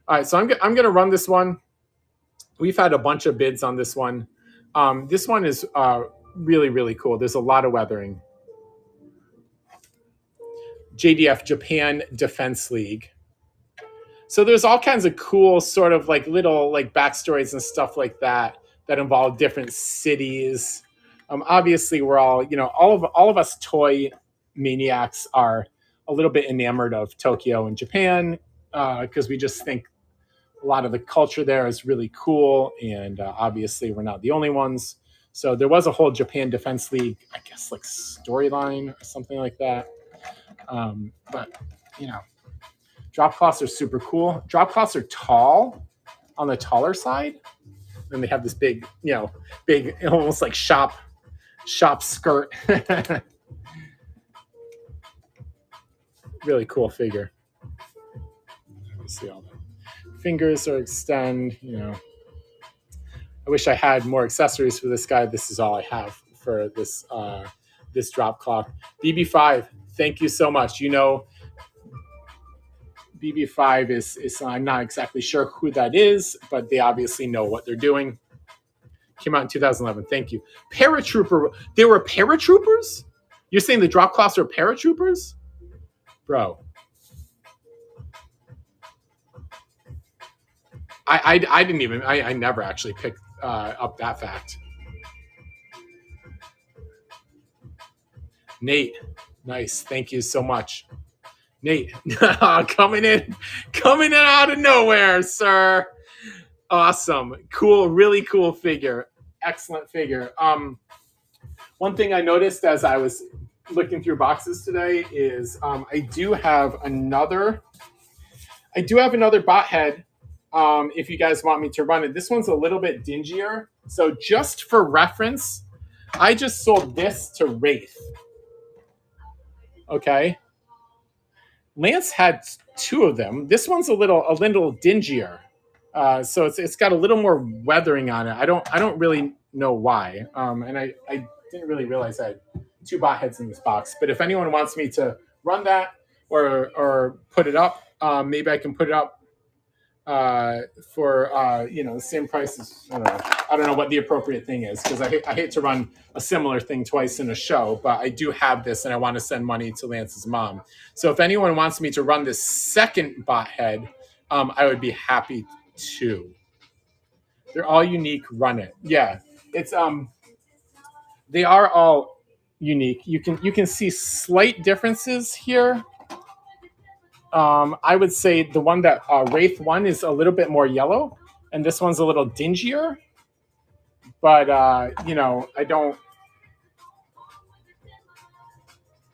All right, so I'm going to run this one. We've had a bunch of bids on this one. This one is really, really cool. There's a lot of weathering. JDF, Japan Defense League. So there's all kinds of cool sort of like little like backstories and stuff like that involve different cities. Obviously we're all, all of us toy maniacs are a little bit enamored of Tokyo and Japan because we just think a lot of the culture there is really cool. And obviously we're not the only ones. So there was a whole Japan Defense League, I guess like storyline or something like that. But drop cloths are super cool. Drop cloths are tall on the taller side. And they have this big, big, almost like shop skirt. Really cool figure. Let me see all the fingers are extend, I wish I had more accessories for this guy. This is all I have for this this drop cloth. BB5, thank you so much. BB5 is I'm not exactly sure who that is, but they obviously know what they're doing. Came out in 2011. Thank you. Paratrooper. They were paratroopers? You're saying the drop cloths are paratroopers? Bro. I didn't even, I never actually picked up that fact. Nate, nice. Thank you so much. Nate, coming in out of nowhere, sir. Awesome. Cool, really cool figure. Excellent figure. One thing I noticed as I was looking through boxes today is I do have another bot head. If you guys want me to run it. This one's a little bit dingier. So just for reference, I just sold this to Wraith. Okay. Lance had two of them. This one's a little dingier. So it's got a little more weathering on it. I don't really know why. And I didn't really realize I had two bot heads in this box. But if anyone wants me to run that or put it up, maybe I can put it up for the same price as I don't know what the appropriate thing is because I hate to run a similar thing twice in a show, but I do have this and I want to send money to Lance's mom. So if anyone wants me to run this second bot head, I would be happy to. They're all unique. Run it. Yeah, it's they are all unique. You can see slight differences here. I would say the one that Wraith one is a little bit more yellow, and this one's a little dingier. But I don't.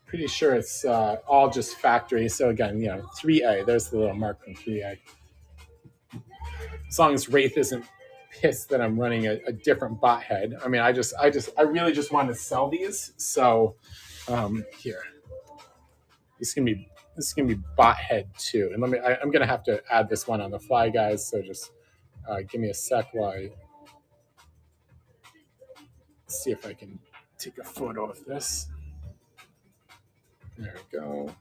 Pretty sure it's all just factory. So again, 3A. There's the little mark from 3A. As long as Wraith isn't pissed that I'm running a different bot head. I mean, I really just want to sell these. So here, this can be bot head 2. And I'm gonna have to add this one on the fly, guys. So just give me a sec while I see if I can take a photo of this. There we go.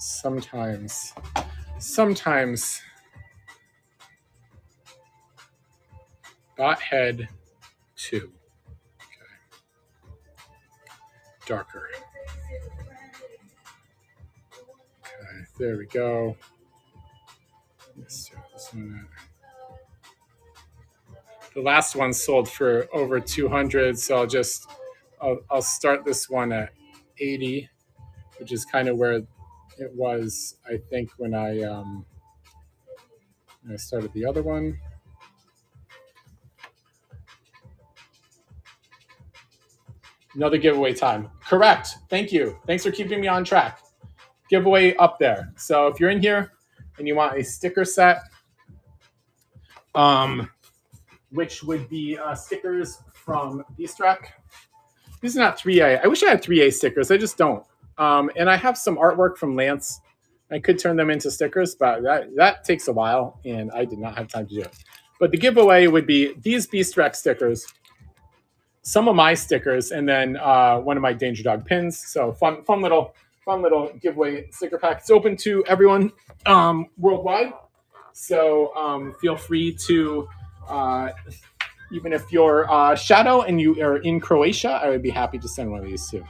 Sometimes bot head 2. Okay. Darker. Okay, there we go. Let's do this one. The last one sold for over 200, so I'll start this one at 80, which is kind of where it was, I think, when I started the other one. Another giveaway time. Correct. Thank you. Thanks for keeping me on track. Giveaway up there. So if you're in here and you want a sticker set, which would be stickers from Beastrack. These are not 3A. I wish I had 3A stickers. I just don't. And I have some artwork from Lance. I could turn them into stickers, but that takes a while, and I did not have time to do it. But the giveaway would be these Beastrack stickers, some of my stickers, and then one of my Danger Dog pins. So fun little giveaway sticker pack. It's open to everyone worldwide. So feel free to, even if you're Shadow and you are in Croatia, I would be happy to send one of these too.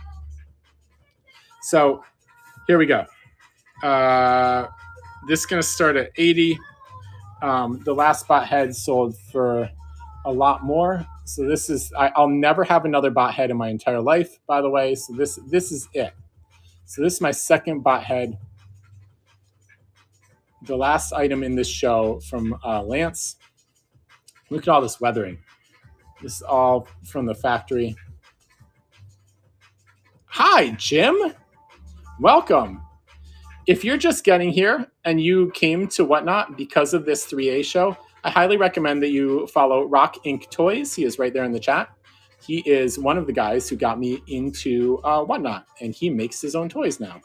So here we go. This is going to start at 80. The last bot head sold for a lot more. So this is, I'll never have another bot head in my entire life, by the way. So this is it. So this is my second bot head. The last item in this show from Lance. Look at all this weathering. This is all from the factory. Hi, Jim. Welcome. If you're just getting here and you came to Whatnot because of this 3A show, I highly recommend that you follow Rock Inc. Toys. He is right there in the chat. He is one of the guys who got me into Whatnot, and he makes his own toys now.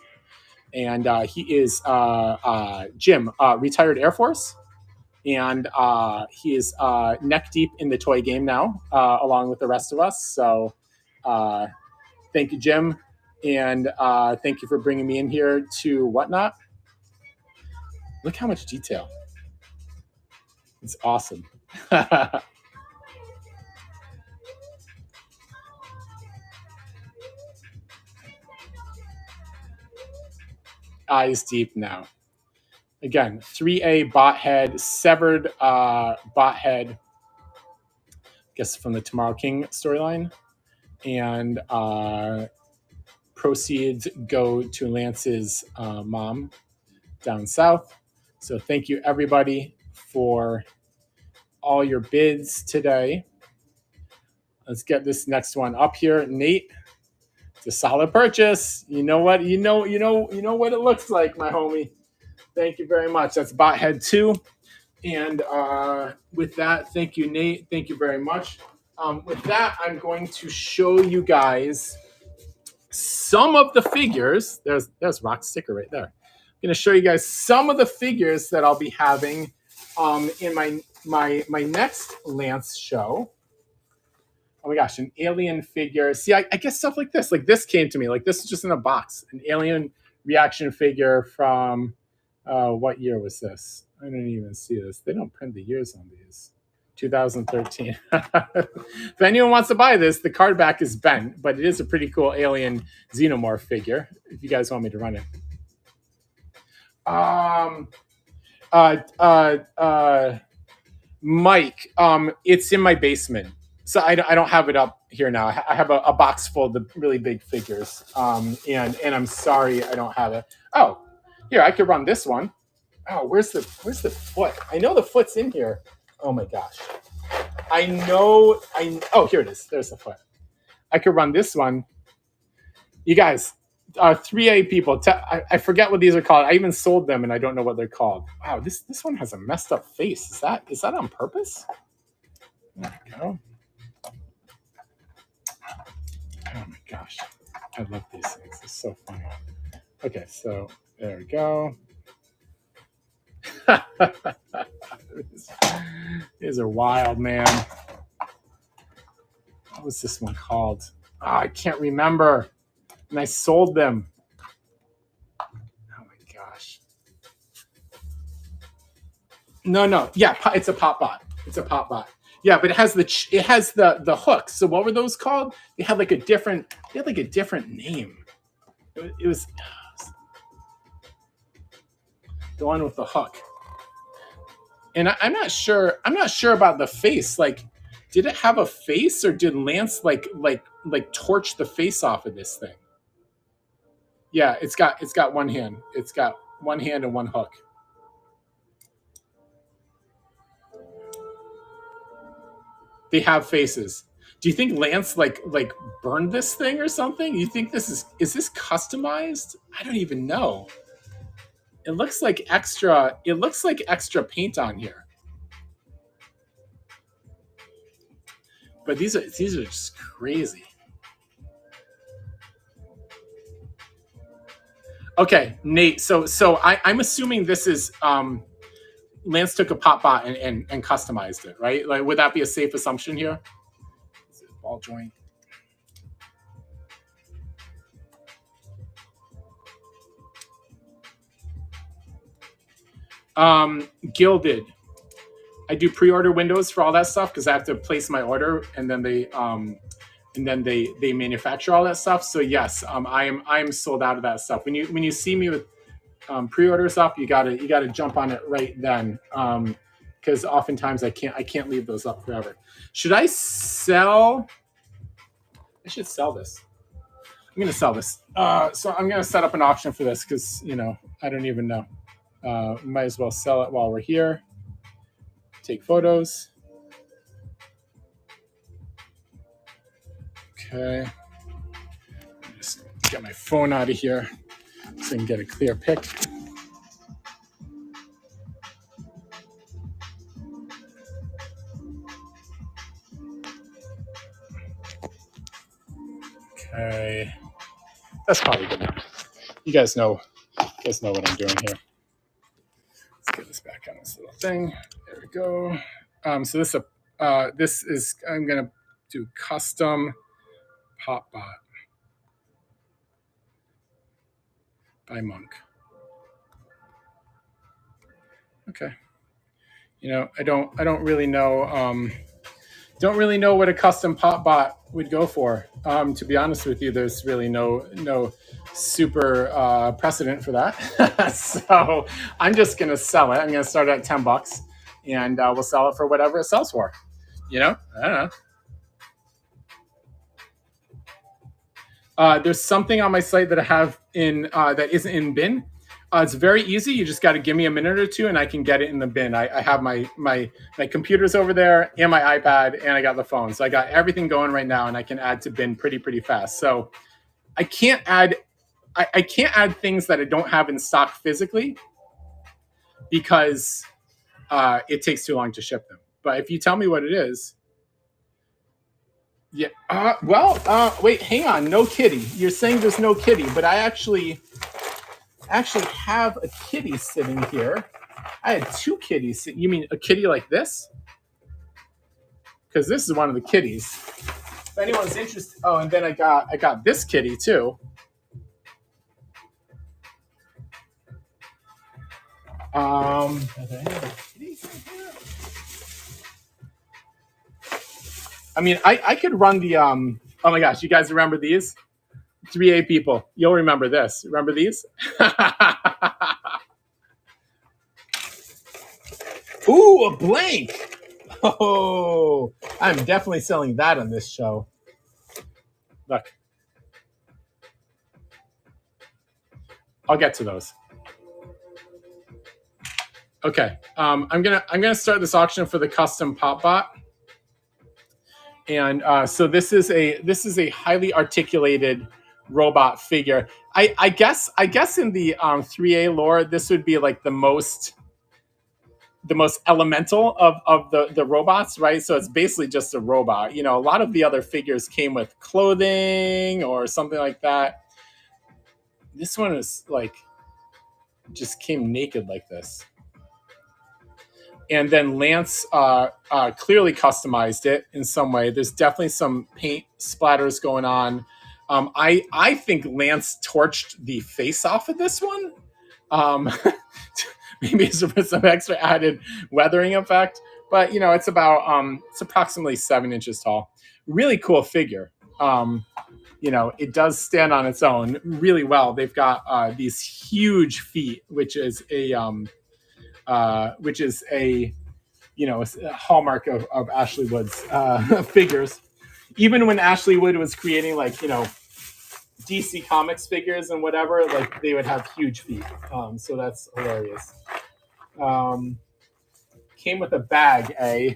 And he is Jim, retired Air Force, and he is neck deep in the toy game now, along with the rest of us. So thank you, Jim. And thank you for bringing me in here to Whatnot. Look how much detail. It's awesome. Eyes deep now. Again, 3A bot head, severed bot head, I guess from the Tomorrow King storyline. And proceeds go to Lance's mom down south. So thank you, everybody, for all your bids today. Let's get this next one up here. Nate, it's a solid purchase. You know what? You know what it looks like, my homie. Thank you very much. That's bot head 2. And with that, thank you, Nate. Thank you very much. With that, I'm going to show you guys some of the figures. There's Rock's sticker right there. I'm going to show you guys some of the figures that I'll be having in my next Lance show. Oh my gosh, an alien figure. See, I guess stuff like this came to me. Like this is just in a box. An alien reaction figure from, what year was this? I didn't even see this. They don't print the years on these. 2013. If anyone wants to buy this, the card back is bent, but it is a pretty cool alien xenomorph figure, if you guys want me to run it. Mike, it's in my basement. So I don't have it up here now. I have a box full of the really big figures. And I'm sorry I don't have it. Oh, here, I could run this one. Oh, where's the foot? I know the foot's in here. Oh my gosh. Oh, here it is. There's the foot. I could run this one. You guys, 3A people, I forget what these are called. I even sold them and I don't know what they're called. Wow, this one has a messed up face. Is that on purpose? There we go. Oh my gosh. I love these things. It's so funny. Okay, so there we go. These are wild, man. What was this one called? Oh, I can't remember. And I sold them. Oh my gosh. No. Yeah, it's a pop bot. It's a pop bot. Yeah, but it has the hooks. So what were those called? They had like a different name. It was the one with the hook. And I'm not sure about the face. Like, did it have a face, or did Lance like torch the face off of this thing? Yeah, it's got one hand. It's got one hand and one hook. They have faces. Do you think Lance like burned this thing or something? You think is this customized? I don't even know. It looks like extra paint on here. But these are just crazy. Okay, Nate. So I'm assuming this is Lance took a pop bot and customized it, right? Like, would that be a safe assumption here? Ball joint. Gilded. I do pre-order windows for all that stuff because I have to place my order, and then they manufacture all that stuff. So yes, I am sold out of that stuff. When you see me with pre-order stuff, you gotta jump on it right then, because oftentimes I can't leave those up forever. Should I sell? I should sell this. I'm gonna sell this. So I'm gonna set up an auction for this because I don't even know. Might as well sell it while we're here. Take photos. Okay. Just get my phone out of here so I can get a clear pic. Okay. That's probably good enough. You guys know what I'm doing here. Let's get this back on this little thing. There we go. So this is I'm gonna do custom pop bot by Monk. Okay. I don't really know. Don't really know what a custom pop bot would go for. To be honest with you, there's really no super precedent for that. So I'm just gonna sell it. I'm gonna start at $10, and we'll sell it for whatever it sells for. I don't know. There's something on my site that I have in that isn't in bin. It's very easy. You just got to give me a minute or two, and I can get it in the bin. I have my computers over there, and my iPad, and I got the phone. So I got everything going right now, and I can add to bin pretty fast. So I can't add things that I don't have in stock physically because it takes too long to ship them. But if you tell me what it is, yeah. Wait, hang on. No kitty. You're saying there's no kitty, but I actually have a kitty sitting here. I had two kitties. You mean a kitty like this? Because this is one of the kitties. If anyone's interested. Oh, and then I got this kitty too. Are there any other kitties in here? I mean, I could run the oh my gosh, you guys remember these? 3A people, you'll remember this. Remember these? Ooh, a blank. Oh, I'm definitely selling that on this show. Look. I'll get to those. Okay. I'm gonna start this auction for the custom pop bot. And so this is a highly articulated robot figure. I guess in the 3A lore, this would be like the most elemental of the robots, right? So it's basically just a robot. A lot of the other figures came with clothing or something like that. This one is like just came naked like this. And then Lance clearly customized it in some way. There's definitely some paint splatters going on. I think Lance torched the face off of this one. Maybe some extra added weathering effect. But it's about it's approximately 7 inches tall. Really cool figure. It does stand on its own really well. They've got these huge feet, which is a a hallmark of Ashley Wood's figures. Even when Ashley Wood was creating DC Comics figures and whatever, like they would have huge feet. So that's hilarious. Came with a bag, eh?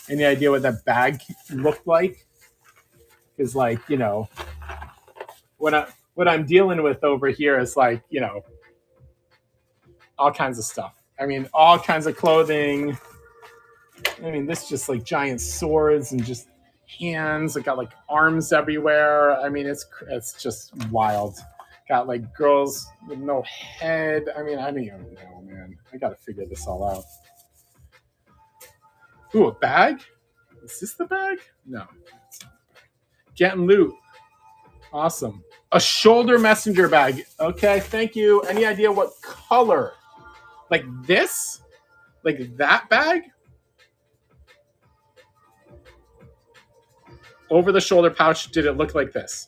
Any idea what that bag looked like? Because what I'm dealing with over here is all kinds of stuff. I mean, all kinds of clothing. I mean, this just like giant swords and just hands. It got like arms everywhere. I mean, it's just wild. Got like girls with no head. I mean, I don't even know, man. I got to figure this all out. Ooh, a bag? Is this the bag? No. Getting loot. Awesome. A shoulder messenger bag. Okay, thank you. Any idea what color? Like this? Like that bag? Over the shoulder pouch, did it look like this?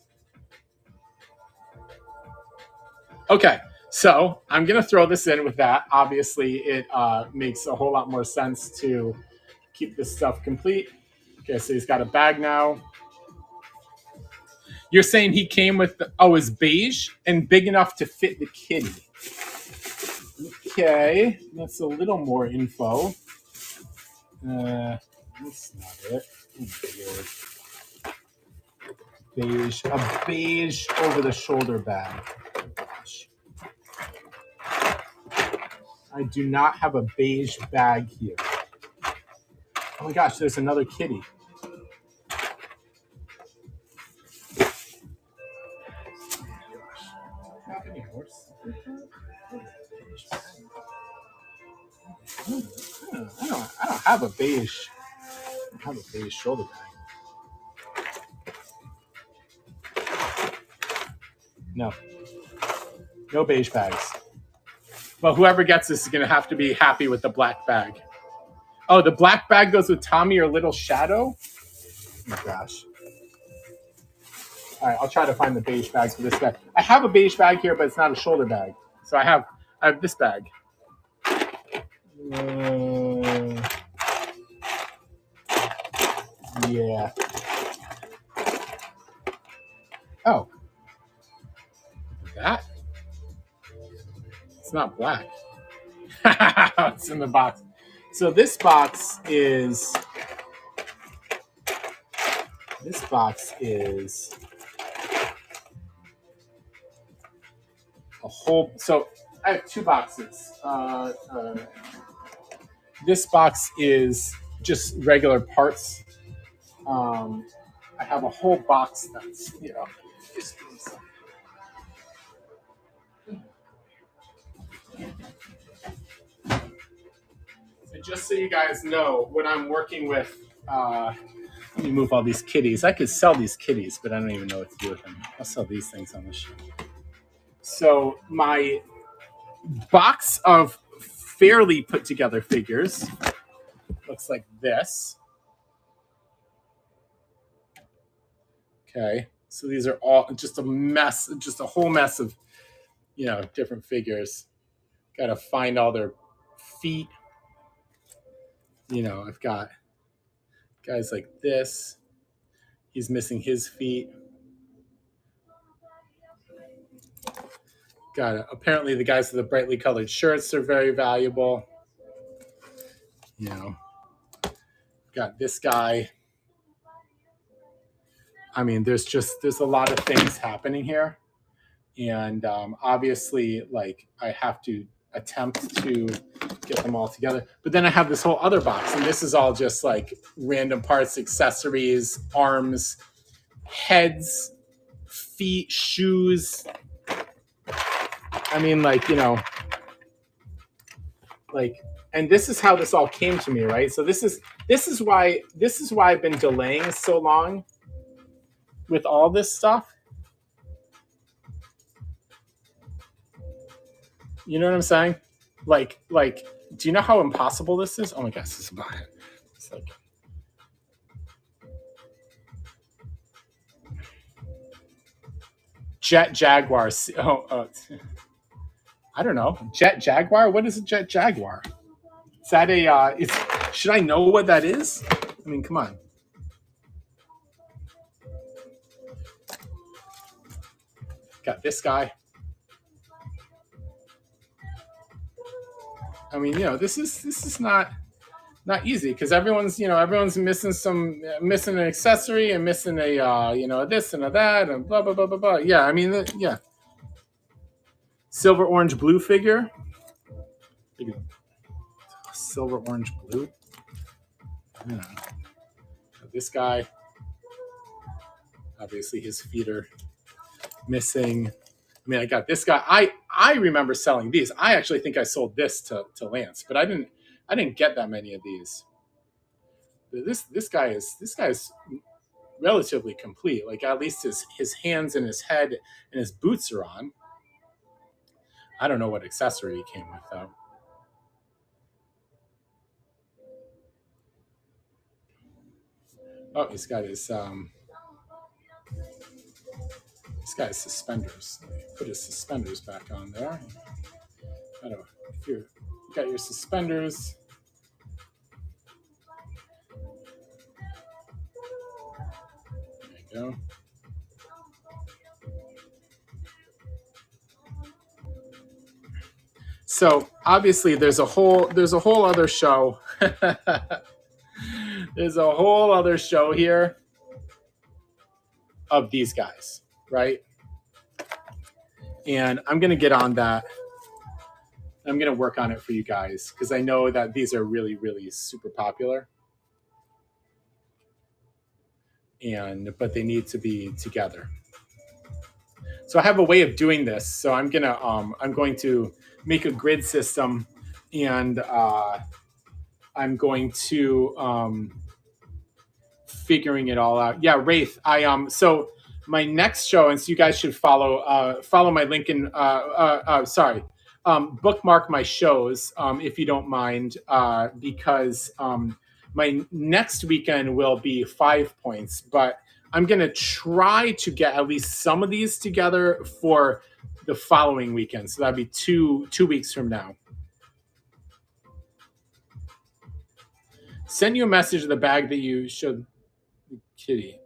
Okay, so I'm going to throw this in with that. Obviously, it makes a whole lot more sense to keep this stuff complete. Okay, so he's got a bag now. You're saying he came with is beige and big enough to fit the kitty. Okay, that's a little more info. That's not it. Beige, a beige over the shoulder bag. Oh, gosh. I do not have a beige bag here. Oh my gosh, there's another kitty. I don't have a beige. I don't have a beige shoulder bag. No beige bags. Well, whoever gets this is going to have to be happy with the black bag. Oh, the black bag goes with Tommy or Little Shadow? Oh my gosh. All right, I'll try to find the beige bag for this bag. I have a beige bag here, but it's not a shoulder bag. So I have this bag. Yeah. Oh. That? It's not black. It's in the box. So this box is a whole. So I have two boxes. This box is just regular parts. I have a whole box that's just. So just so you guys know, what I'm working with. Let me move all these kitties. I could sell these kitties, but I don't even know what to do with them. I'll sell these things on the show. So my box of fairly put together figures looks like this. Okay, so these are all just a mess, just a whole mess of different figures. Got to find all their feet. I've got guys like this. He's missing his feet. Got it. Apparently the guys with the brightly colored shirts are very valuable. Got this guy. I mean, there's a lot of things happening here. And obviously, I have to attempt to get them all together. But then I have this whole other box, and this is all just random parts, accessories, arms, heads, feet, shoes. I mean, and this is how this all came to me, right? So this is why I've been delaying so long with all this stuff. You know what I'm saying? Like, do you know how impossible this is? Oh my gosh, this is about it. It's like Jet Jaguar. I don't know. Jet Jaguar? What is a Jet Jaguar? Is that a, should I know what that is? I mean, come on. Got this guy. I mean, this is not easy because everyone's missing an accessory and missing a this and a that and blah blah blah blah blah. Yeah, I mean, yeah. Silver, orange, blue figure. Silver, orange, blue. Yeah. This guy, obviously his feet are missing. I mean, I got this guy. I remember selling these. I actually think I sold this to Lance, but I didn't get that many of these. This guy is relatively complete. Like at least his hands and his head and his boots are on. I don't know what accessory he came with though. Oh, he's got his suspenders. Put his suspenders back on there. I don't know if you got your suspenders. There you go. So obviously there's a whole other show. There's a whole other show here of these guys, right? And I'm going to get on that. I'm going to work on it for you guys because I know that these are really, really super popular. But they need to be together. So I have a way of doing this. So I'm going to make a grid system, and I'm going to figuring it all out. Yeah, Wraith. So my next show, and so you guys should follow my link in. Bookmark my shows if you don't mind, because my next weekend will be 5 points, but I'm going to try to get at least some of these together for the following weekend. So that'd be two weeks from now. Send you a message of the bag that you showed the kitty.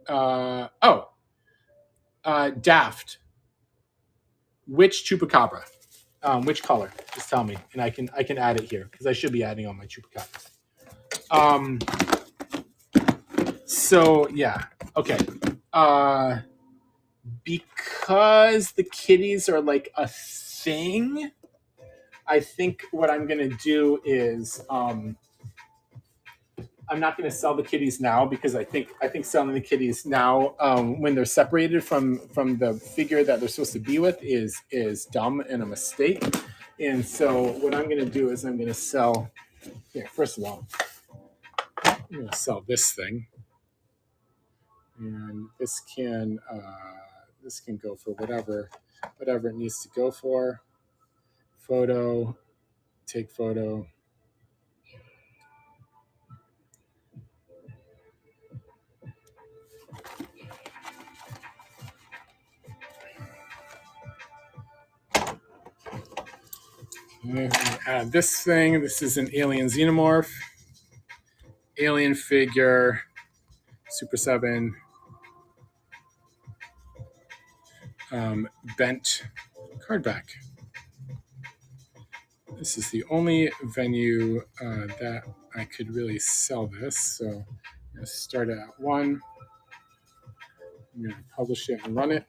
Daft. Which chupacabra? Which color? Just tell me, and I can add it here because I should be adding all my chupacabras. So yeah, okay. Because the kitties are like a thing, I think what I'm gonna do is I'm not gonna sell the kitties now because I think selling the kitties now when they're separated from the figure that they're supposed to be with is dumb and a mistake. And so what I'm gonna do is I'm gonna sell here. First of all, I'm gonna sell this thing. And this can go for whatever it needs to go for. Photo, take photo. Add this thing. This is an alien xenomorph, alien figure, Super 7. Bent card back. This is the only venue that I could really sell this. So I'm going to start it at 1. I'm going to publish it and run it.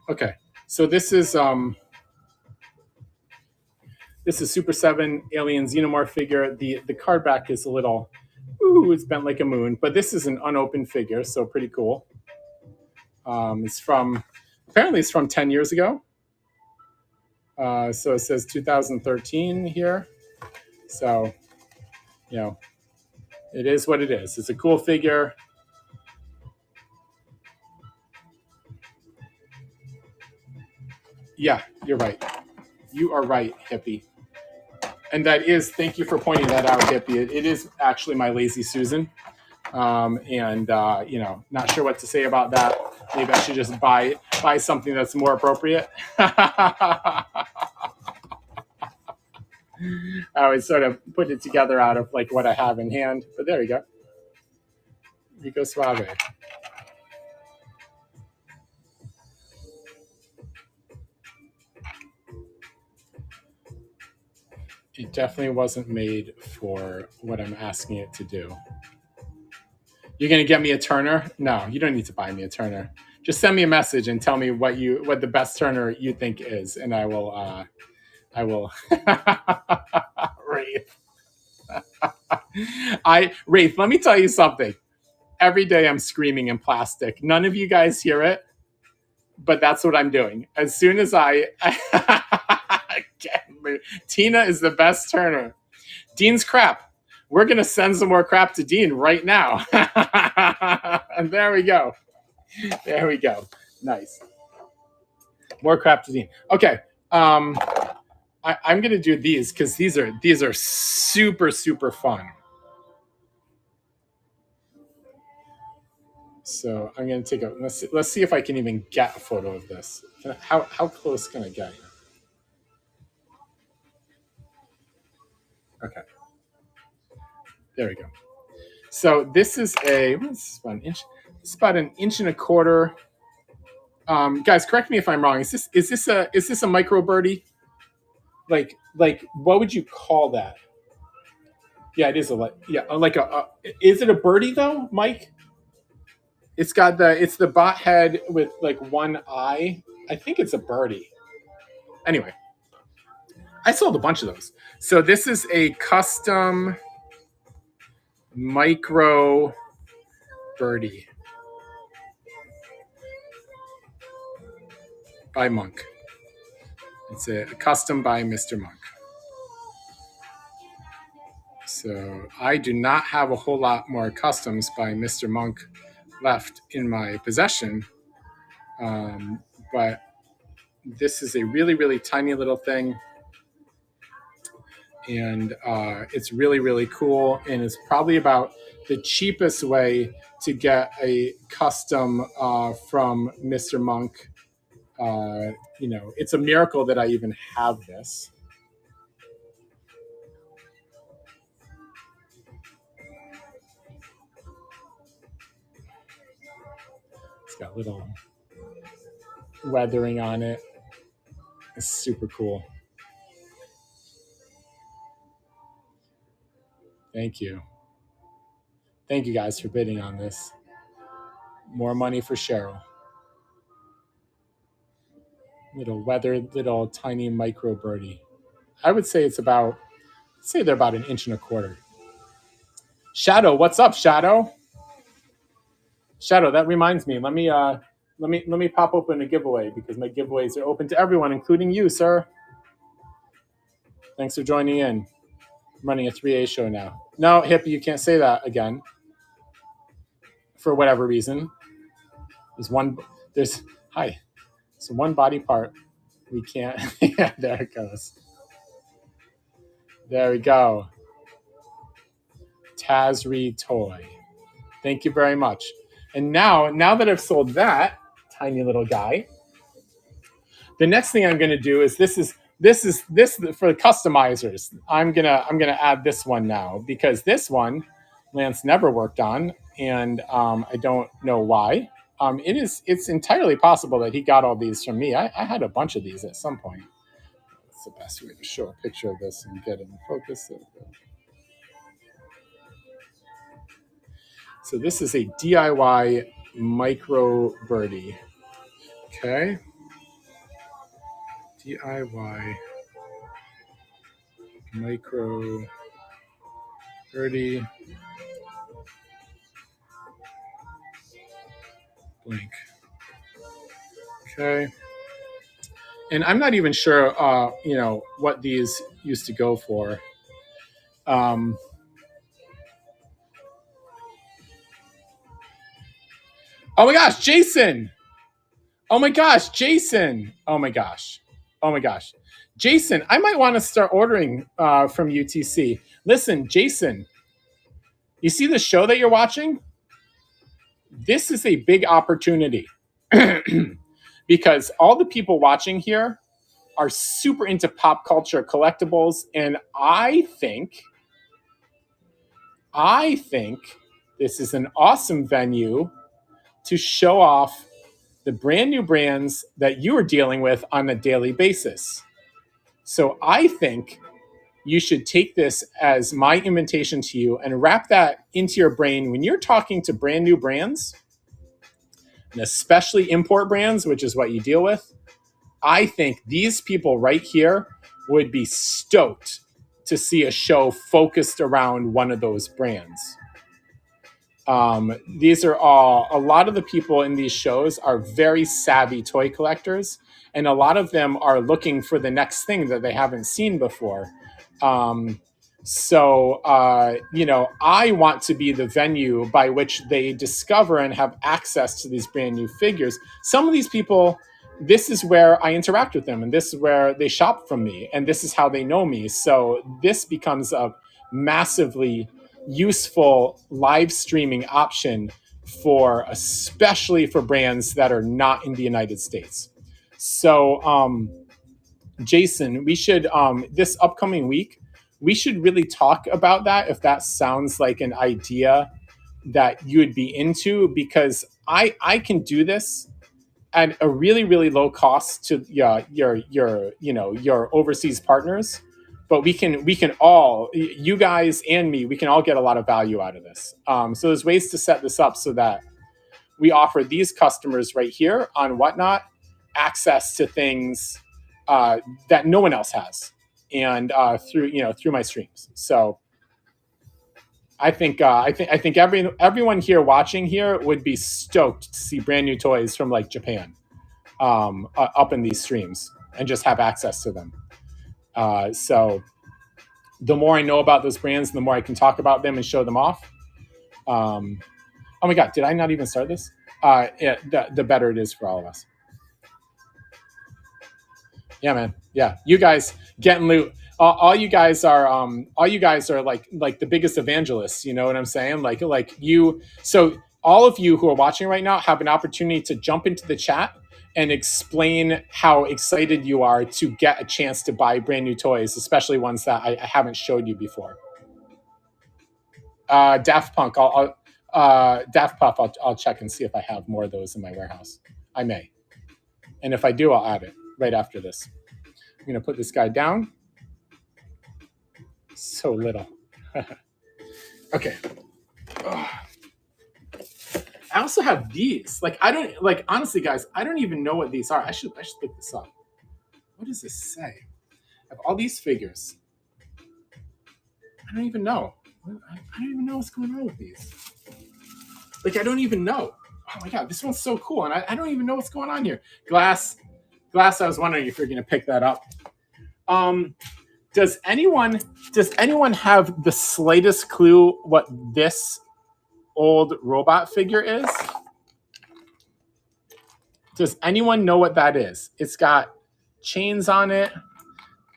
Okay, so this is Super 7 alien xenomorph figure. The card back is a little, it's bent like a moon, but this is an unopened figure, so pretty cool. Apparently it's from 10 years ago. So it says 2013 here. So, it is what it is. It's a cool figure. Yeah, you're right. You are right, Hippie. And that is, thank you for pointing that out, Hippie. It is actually my Lazy Susan. Not sure what to say about that. Maybe I should just buy something that's more appropriate. I always sort of put it together out of like what I have in hand. But there you go. Rico Suave. It definitely wasn't made for what I'm asking it to do. You're gonna get me a Turner? No, you don't need to buy me a Turner. Just send me a message and tell me what the best Turner you think is, and I will Wraith. Wraith, let me tell you something. Every day I'm screaming in plastic. None of you guys hear it, but that's what I'm doing. As soon as Tina is the best Turner. Dean's crap. We're going to send some more crap to Dean right now. And there we go. There we go. Nice. More crap to Dean. Okay. I'm going to do these because these are super, super fun. So I'm going to take a, let's see if I can even get a photo of this. How close can I get? Okay. There we go. So this is what's about an inch? It's about an inch and a quarter. Guys, correct me if I'm wrong. Is this a micro birdie? Like what would you call that? Yeah, it is is it a birdie though, Mike? It's the bot head with like one eye. I think it's a birdie. Anyway, I sold a bunch of those. So this is a custom micro birdie by Monk. It's a custom by Mr. Monk. So I do not have a whole lot more customs by Mr. Monk left in my possession. But this is a really, really tiny little thing. And it's really, really cool. And it's probably about the cheapest way to get a custom from Mr. Monk. It's a miracle that I even have this. It's got little weathering on it. It's super cool. Thank you. Thank you guys for bidding on this. More money for Cheryl. Little weathered, little tiny micro birdie. I would say they're about an inch and a quarter. Shadow, what's up, Shadow? Shadow, that reminds me. Let me pop open a giveaway because my giveaways are open to everyone, including you, sir. Thanks for joining in. I'm running a 3A show now. No, Hippie, you can't say that again. For whatever reason. There's one body part we can't. Yeah, there it goes. There we go. Tazri Toy. Thank you very much. And now that I've sold that tiny little guy, the next thing I'm going to do is this for the customizers. I'm gonna add this one now because this one Lance never worked on, and I don't know why. It's entirely possible that he got all these from me. I had a bunch of these at some point. That's the best way to show a picture of this and get it in focus. So this is a DIY micro birdie. Okay. DIY micro birdie. Blank. Okay. And I'm not even sure, what these used to go for. Oh my gosh, Jason! Oh my gosh, Jason! Oh my gosh. Oh my gosh. Jason, I might want to start ordering from UTC. Listen, Jason, you see the show that you're watching? This is a big opportunity because all the people watching here are super into pop culture collectibles, and I think this is an awesome venue to show off the brand new brands that you are dealing with on a daily basis. So I think you should take this as my invitation to you and wrap that into your brain when you're talking to brand new brands, and especially import brands, which is what you deal with. I think these people right here would be stoked to see a show focused around one of those brands. These are all, a lot of the people in these shows are very savvy toy collectors, and a lot of them are looking for the next thing that they haven't seen before. I want to be the venue by which they discover and have access to these brand new figures. Some of these people, this is where I interact with them, and this is where they shop from me, and this is how they know me. So this becomes a massively useful live streaming option for, especially for brands that are not in the United States. So, Jason, we should, this upcoming week, we should really talk about that if that sounds like an idea that you would be into, because I can do this at a really, really low cost to your overseas partners. But we can all, you guys and me, we can all get a lot of value out of this. So there's ways to set this up so that we offer these customers right here on Whatnot access to things that no one else has, and through my streams. So I think everyone here watching here would be stoked to see brand new toys from like Japan up in these streams and just have access to them. So the more I know about those brands, the more I can talk about them and show them off. Oh my God, did I not even start this? The better it is for all of us. Yeah, man. Yeah, you guys getting loot. All you guys are like the biggest evangelists. You know what I'm saying? Like you. So all of you who are watching right now have an opportunity to jump into the chat and explain how excited you are to get a chance to buy brand new toys, especially ones that I haven't showed you before. Daft Punk. Daft Puff. I'll check and see if I have more of those in my warehouse. I may, and if I do, I'll add it right after this. I'm gonna put this guy down. So little. Okay. Ugh. I also have these. Honestly, guys, I don't even know what these are. I should look this up. What does this say? I have all these figures. I don't even know. I don't even know what's going on with these. I don't even know. Oh my God, this one's so cool, and I don't even know what's going on here. Glass. I was wondering if you're gonna pick that up. Does anyone have the slightest clue what this old robot figure is? Does anyone know what that is? It's got chains on it.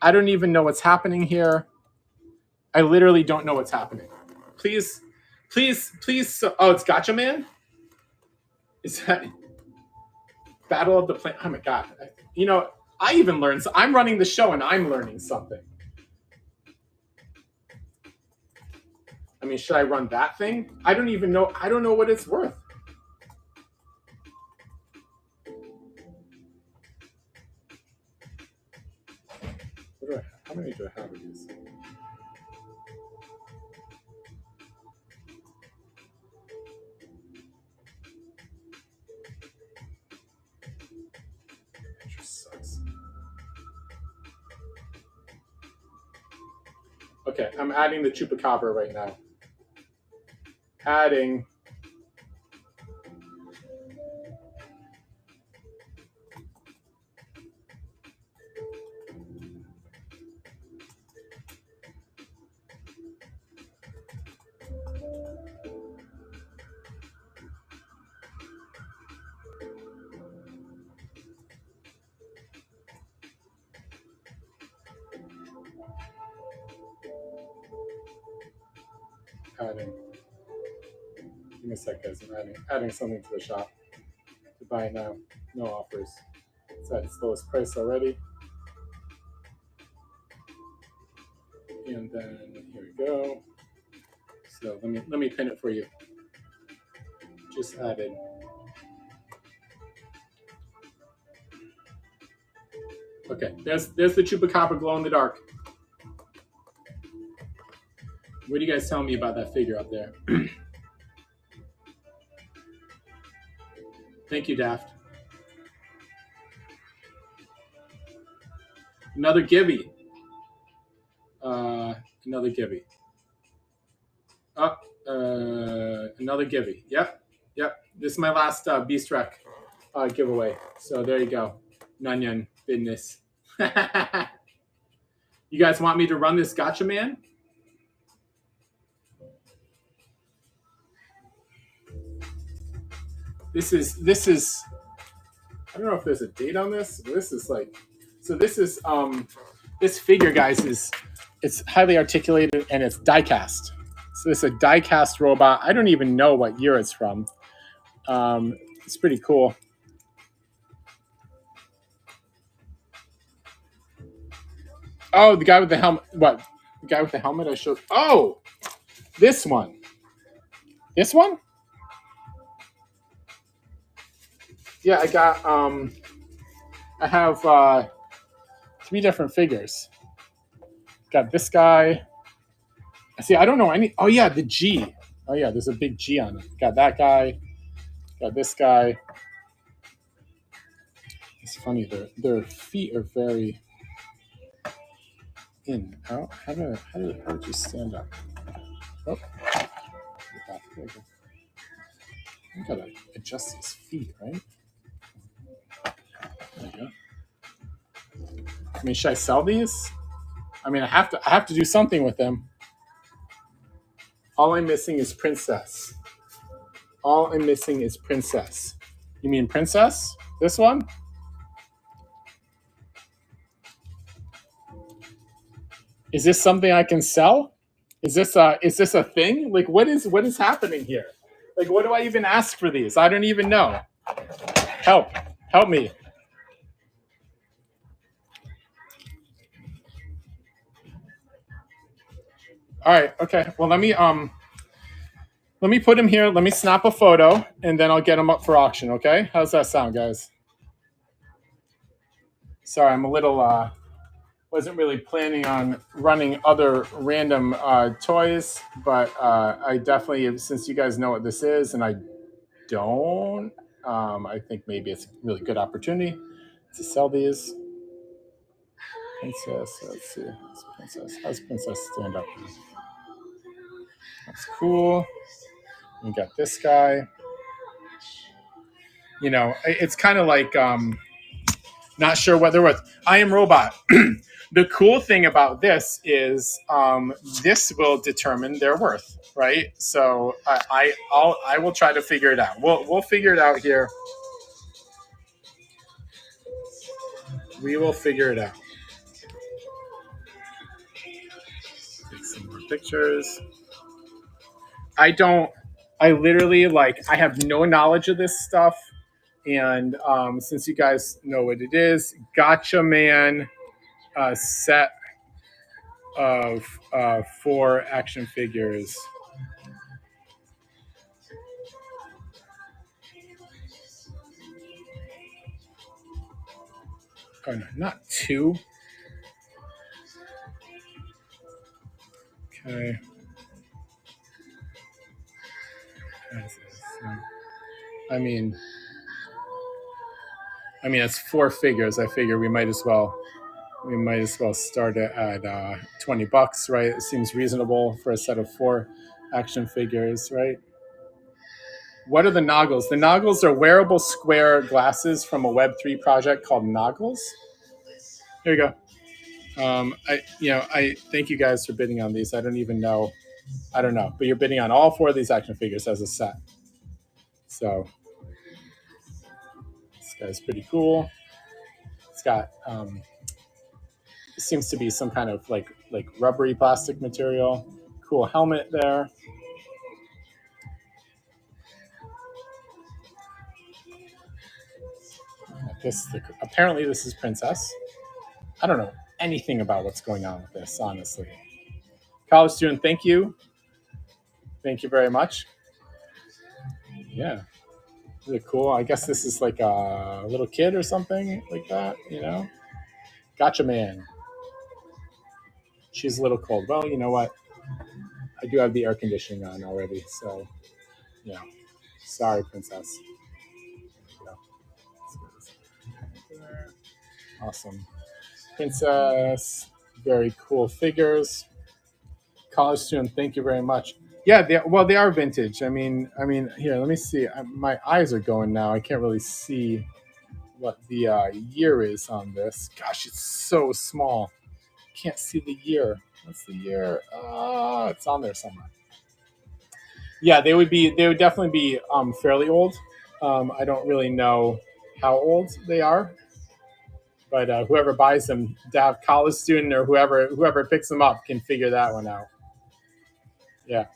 I don't even know what's happening here. I literally don't know what's happening. Please. Oh, it's Gotcha Man? Is that Battle of the Planet? Oh my God. I even learned. So I'm running the show and I'm learning something. I mean, should I run that thing? I don't even know. I don't know what it's worth. How many do I have of these? It just sucks. Okay, I'm adding the Chupacabra right now. Adding. adding. Give me a sec, guys. I'm adding something to the shop to buy now. No offers. It's at its lowest price already. And then here we go. So let me pin it for you. Just added. Okay, there's the Chupacabra glow in the dark. What are you guys telling me about that figure up there? Thank you, Daft. Another Gibby. Another Gibby. Another Gibby. Yep. This is my last Beast Wreck giveaway. So there you go. Nunyan business. You guys want me to run this Gotcha Man? This is I don't know if there's a date on this. This is this figure, guys, it's highly articulated and it's die cast. So it's a die cast robot. I don't even know what year it's from. It's pretty cool. Oh, the guy with the helmet. What? The guy with the helmet I showed. Oh, this one. This one? Yeah, I got I have 3 different figures. Got this guy. See, I don't know any. Oh yeah, the G. Oh yeah, there's a big G on it. Got that guy. Got this guy. It's funny. Their feet are very in. How did you stand up? Oh, I gotta adjust his feet, right? There you go. I mean, should I sell these? I mean, I have to do something with them. All I'm missing is Princess. All I'm missing is Princess. You mean Princess? This one? Is this something I can sell? Is this a thing? Like what is happening here? Like what do I even ask for these? I don't even know. Help me. All right, okay. Well, let me put him here. Let me snap a photo and then I'll get him up for auction, okay? How's that sound, guys? Sorry, I'm a little wasn't really planning on running other random toys, but I definitely, since you guys know what this is and I don't, I think maybe it's a really good opportunity to sell these. Princess, let's see. How's Princess stand up? That's cool. We got this guy. You know, it's kind of like not sure what they're worth. I Am Robot. The cool thing about this is this will determine their worth, right? So I will try to figure it out. We'll figure it out here. We will figure it out. Take some more pictures. I literally I have no knowledge of this stuff. And since you guys know what it is, Gotcha Man set of 4 action figures. Oh no, not 2. Okay. I mean, it's 4 figures. I figure we might as well start it at $20, right? It seems reasonable for a set of 4 action figures, right? What are the Noggles? The Noggles are wearable square glasses from a Web3 project called Noggles. Here you go. I thank you guys for bidding on these. I don't know, but you're bidding on all 4 of these action figures as a set. So this guy's pretty cool. It's got seems to be some kind of like rubbery plastic material. Cool helmet there. this. Apparently, this is Princess. I don't know anything about what's going on with this, honestly. College student, thank you. Thank you very much. Yeah. Really cool. I guess this is like a little kid or something like that, you know? Gotcha, man. She's a little cold. Well, you know what? I do have the air conditioning on already, so, yeah. Sorry, Princess. Awesome. Princess. Very cool figures. College student, thank you very much. Yeah, they are vintage. Here, let me see. My eyes are going now. I can't really see what the year is on this. Gosh, it's so small. Can't see the year. What's the year? It's on there somewhere. Yeah, they would definitely be fairly old. I don't really know how old they are, but whoever buys them, to have college student or whoever picks them up can figure that one out. Yeah.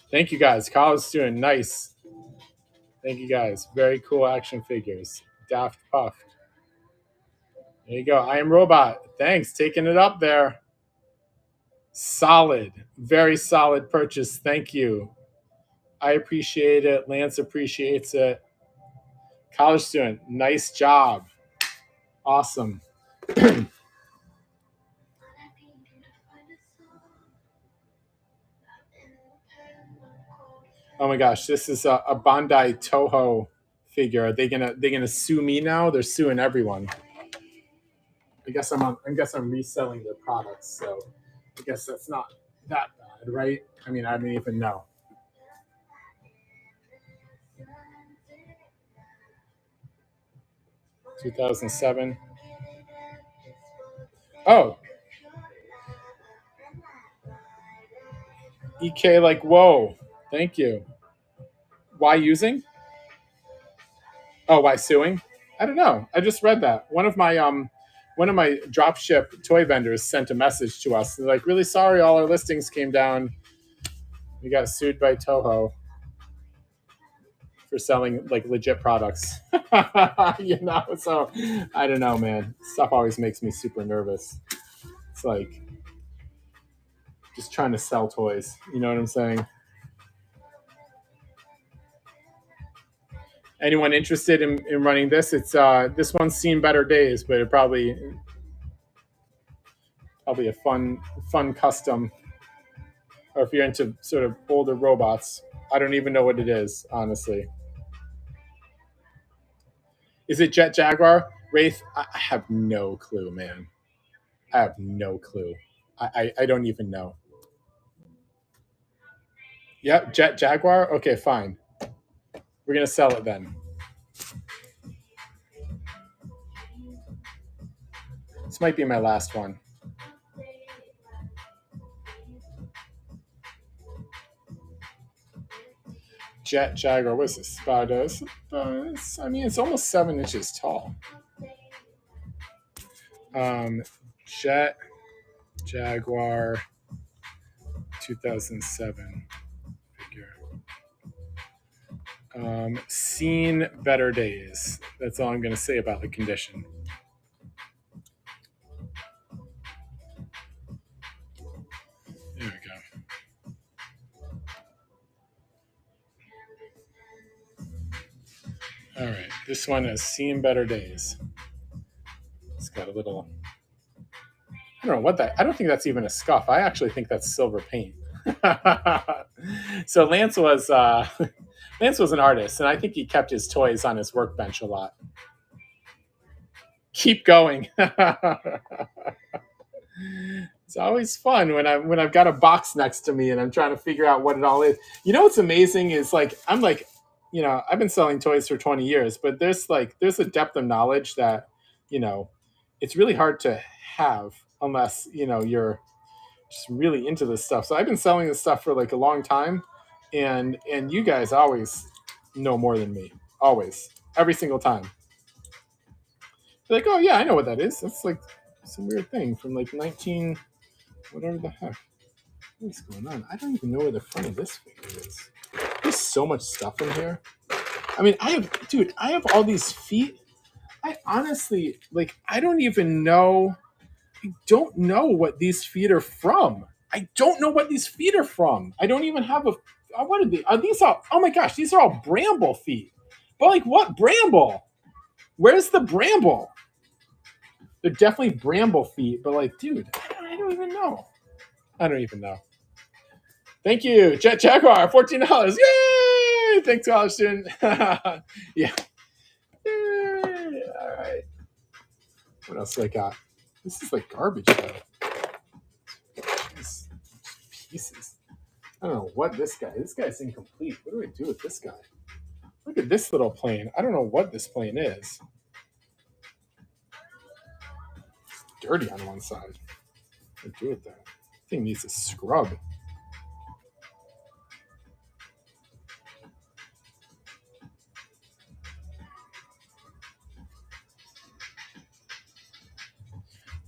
Thank you guys. College student, nice. Thank you guys. Very cool action figures. Daft Puff. There you go. I Am Robot. Thanks. Taking it up there. Solid. Very solid purchase. Thank you. I appreciate it. Lance appreciates it. College student, nice job. Awesome. Oh my gosh, this is a Bandai Toho figure. Are they gonna sue me now? They're suing everyone. I guess I'm reselling their products, so I guess that's not that bad, right? I mean, I don't even know. (2007). Oh, EK, like, whoa. Thank you. Why using? Oh, why suing? I don't know. I just read that. One of my dropship toy vendors sent a message to us. They're like, really sorry, all our listings came down. We got sued by Toho for selling like legit products. So I don't know, man. Stuff always makes me super nervous. It's like just trying to sell toys. You know what I'm saying? Anyone interested in running this? It's this one's seen better days, but it probably a fun custom. Or if you're into sort of older robots, I don't even know what it is, honestly. Is it Jet Jaguar? Wraith? I have no clue, man. I have no clue. I don't even know. Yep, Jet Jaguar? Okay, fine. We're going to sell it then. This might be my last one. Jet Jaguar. What's this? I mean, it's almost 7 inches tall. Jet Jaguar 2007 figure. Seen better days. That's all I'm going to say about the condition. There we go. All right, this one has seen better days. It's got a little. I don't know what that. I don't think that's even a scuff. I actually think that's silver paint. So Lance was an artist, and I think he kept his toys on his workbench a lot. Keep going. It's always fun when I've got a box next to me and I'm trying to figure out what it all is. You know what's amazing is like I'm like, I've been selling toys for 20 years, but there's a depth of knowledge that, it's really hard to have unless, you're just really into this stuff. So I've been selling this stuff for like a long time, and you guys always know more than me. Always. Every single time. You're like, oh yeah, I know what that is. That's like some weird thing from like 19 whatever the heck. What's going on? I don't even know where the front of this figure is. There's so much stuff in here. I mean, I have all these feet. I honestly, like, I don't even know. I don't know what these feet are from. I don't know what these feet are from. I don't even have a. What are these? Are these all? Oh my gosh, these are all bramble feet. But like, what bramble? Where's the bramble? They're definitely bramble feet. But like, dude, I don't even know. I don't even know. Thank you, Jet Jaguar, $14. Yay! Thanks, college student. Yeah. Yay. All right. What else do I got? This is like garbage though. Jeez. Pieces. I don't know what this guy. This guy's incomplete. What do I do with this guy? Look at this little plane. I don't know what this plane is. It's dirty on one side. What do I do with that? Thing needs a scrub.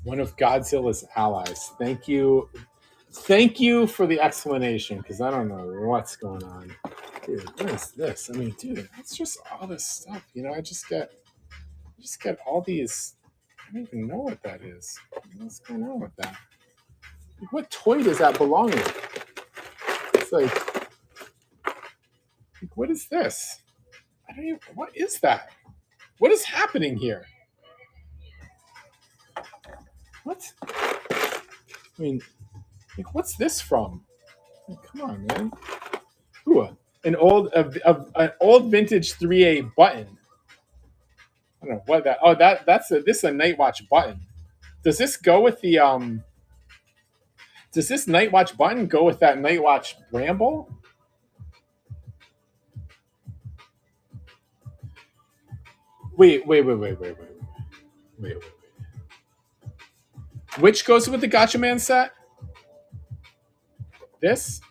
One of Godzilla's allies. Thank you. Thank you for the explanation, because I don't know what's going on. Dude, what is this? I mean, dude, it's just all this stuff. You know, I just get all these. I don't even know what that is. What's going on with that? Like, what toy does that belong in? It's like what is this? I don't even. What is that? What is happening here? What? I mean, like, what's this from? Like, come on, man. Ooh, an old vintage 3A button. I don't know what that. Oh, this is a Night Watch button. Does this go with the Does this Night Watch button go with that Night Watch bramble? Wait. Which goes with the Gotcha Man set? This?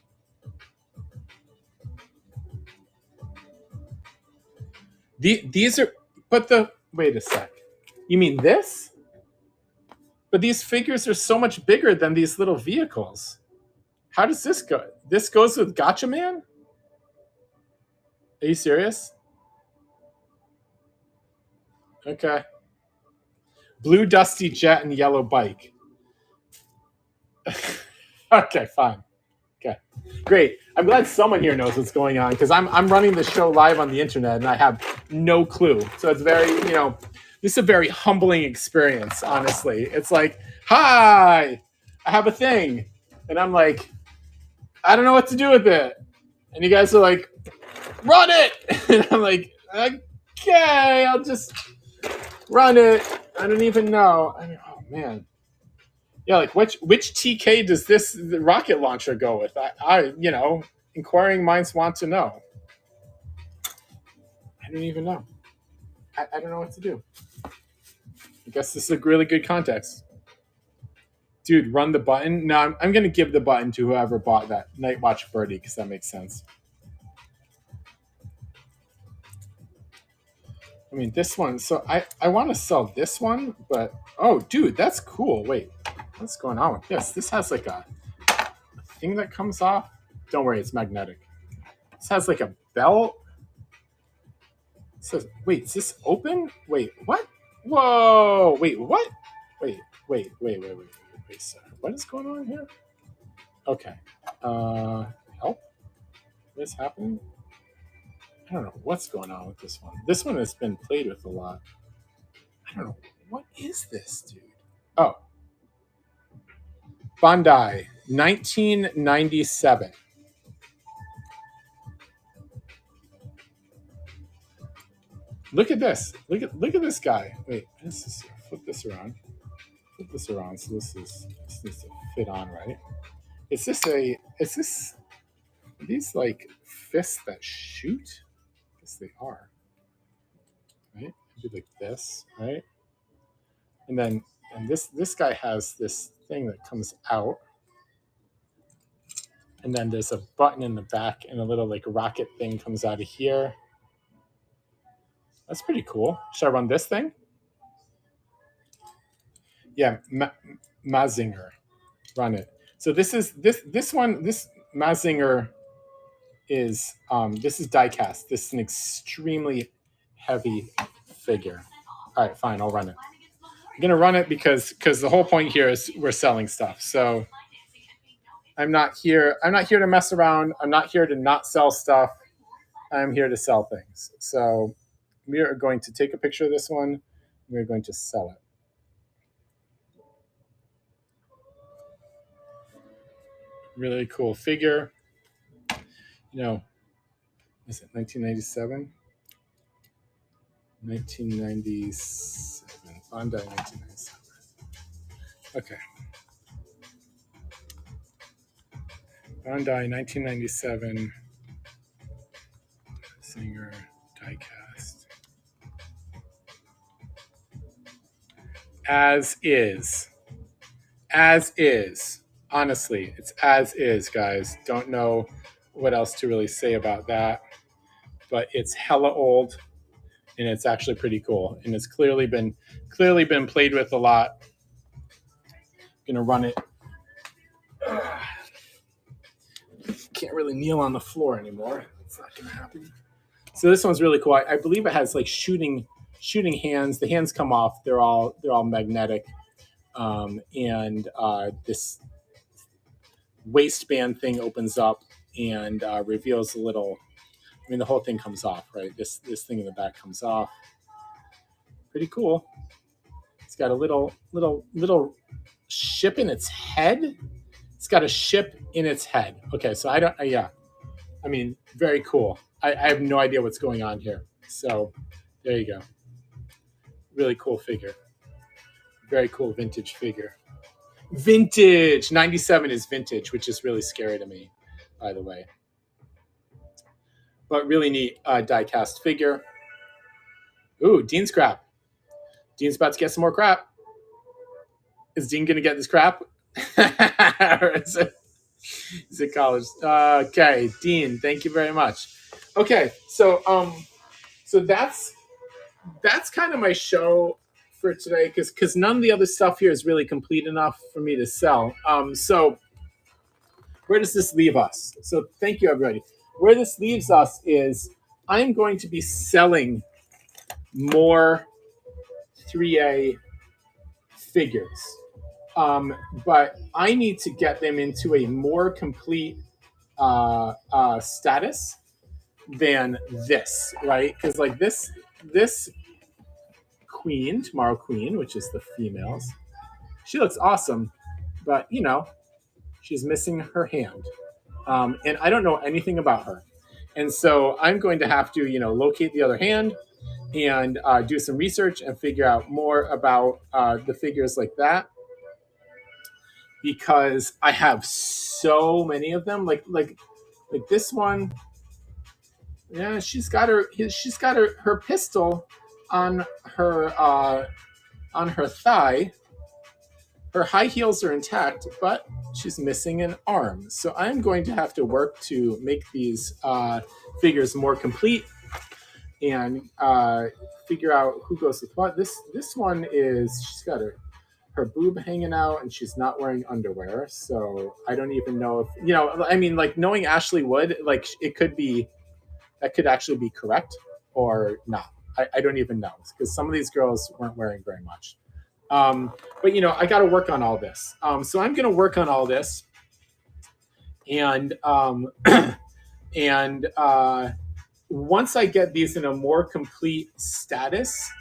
These are, but the, wait a sec. You mean this? But these figures are so much bigger than these little vehicles. How does this go? This goes with Gotcha Man? Are you serious? Okay. Blue Dusty Jet and yellow bike. Okay, fine. Okay, great. I'm glad someone here knows what's going on, because I'm running the show live on the internet and I have no clue. So it's very, this is a very humbling experience, honestly. It's like, hi, I have a thing. And I'm like, I don't know what to do with it. And you guys are like, run it. And I'm like, okay, I'll just run it. I don't even know. I mean, oh, man. Yeah, like which TK does this rocket launcher go with? I inquiring minds want to know. I don't even know. I don't know what to do. I guess this is a really good context. Dude, run the button. No, I'm going to give the button to whoever bought that Night Watch Birdie, because that makes sense. I mean, this one. So I want to sell this one, but oh, dude, that's cool. Wait, what's going on with this? This has like a thing that comes off. Don't worry, it's magnetic. This has like a belt. It says, wait, is this open? Wait, what? Whoa, wait, what? Wait, sir. What is going on here? Okay. Help? What is happening? I don't know what's going on with this one. This one has been played with a lot. I don't know. What is this, dude? Oh. Bandai, 1997. Look at this. Look at this guy. Wait, flip this around. Flip this around. So this needs to fit on, right? Is this these like fists that shoot? I guess they are. Right? Do like this, right? And this guy has this thing that comes out. And then there's a button in the back, and a little like rocket thing comes out of here. That's pretty cool. Should I run this thing? Yeah, Mazinger. Run it. So this one, this Mazinger is this is die cast. This is an extremely heavy figure. All right, fine, I'll run it. I'm gonna run it because the whole point here is we're selling stuff. So I'm not here to mess around. I'm not here to not sell stuff. I'm here to sell things. So we are going to take a picture of this one. We're going to sell it. Really cool figure. You know, is it 1997? 1997. Bandai 1997. Okay. Bandai 1997. Singer diecast. As is. As is. Honestly, it's as is, guys. Don't know what else to really say about that. But it's hella old, and it's actually pretty cool. And it's clearly been played with a lot. Gonna run it. Can't really kneel on the floor anymore. It's not gonna happen. So this one's really cool. I believe it has like shooting hands. The hands come off. They're all magnetic, and this waistband thing opens up and reveals a little. I mean, the whole thing comes off, right? This thing in the back comes off. Pretty cool. It's got a little ship in its head. It's got a ship in its head. Okay, so I mean, very cool. I have no idea what's going on here. So there you go. Really cool figure. Very cool vintage figure. Vintage! 97 is vintage, which is really scary to me, by the way. But really neat die-cast figure. Ooh, Dean's crap. Dean's about to get some more crap. Is Dean going to get this crap? Or is it college? Okay, Dean, thank you very much. Okay, so that's kind of my show for today because none of the other stuff here is really complete enough for me to sell. So where does this leave us? So thank you, everybody. Where this leaves us is I'm going to be selling more 3A figures. But I need to get them into a more complete status than this, right? Because like this queen, Tomorrow Queen, which is the females, she looks awesome, but you know, she's missing her hand. And I don't know anything about her. And so I'm going to have to, locate the other hand and do some research and figure out more about the figures like that. Because I have so many of them, like this one. Yeah, she's got her pistol on her thigh. Her high heels are intact, but she's missing an arm. So I'm going to have to work to make these figures more complete and figure out who goes with what. This one is, she's got her boob hanging out and she's not wearing underwear. So I don't even know if, I mean, like knowing Ashley Wood, like it could be, that could actually be correct or not. I don't even know because some of these girls weren't wearing very much. But I got to work on all this. So I'm going to work on all this and once I get these in a more complete status,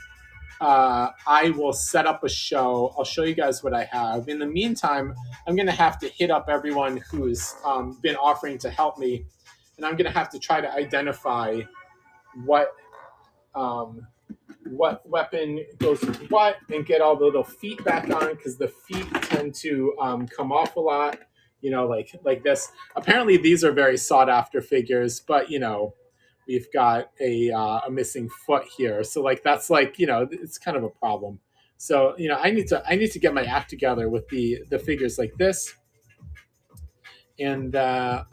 I will set up a show. I'll show you guys what I have. In the meantime, I'm going to have to hit up everyone who's been offering to help me. And I'm going to have to try to identify what weapon goes with what and get all the little feet back on because the feet tend to come off a lot, like this. Apparently, these are very sought after figures, but, we've got a missing foot here. So like that's like, it's kind of a problem. So, I need to get my act together with the figures like this. And I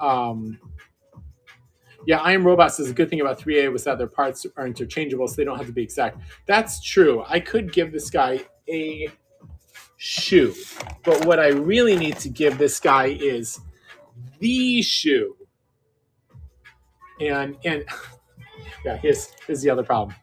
Am Robot says a good thing about 3A was that their parts are interchangeable, so they don't have to be exact. That's true. I could give this guy a shoe, but what I really need to give this guy is the shoe. And yeah, here's the other problem.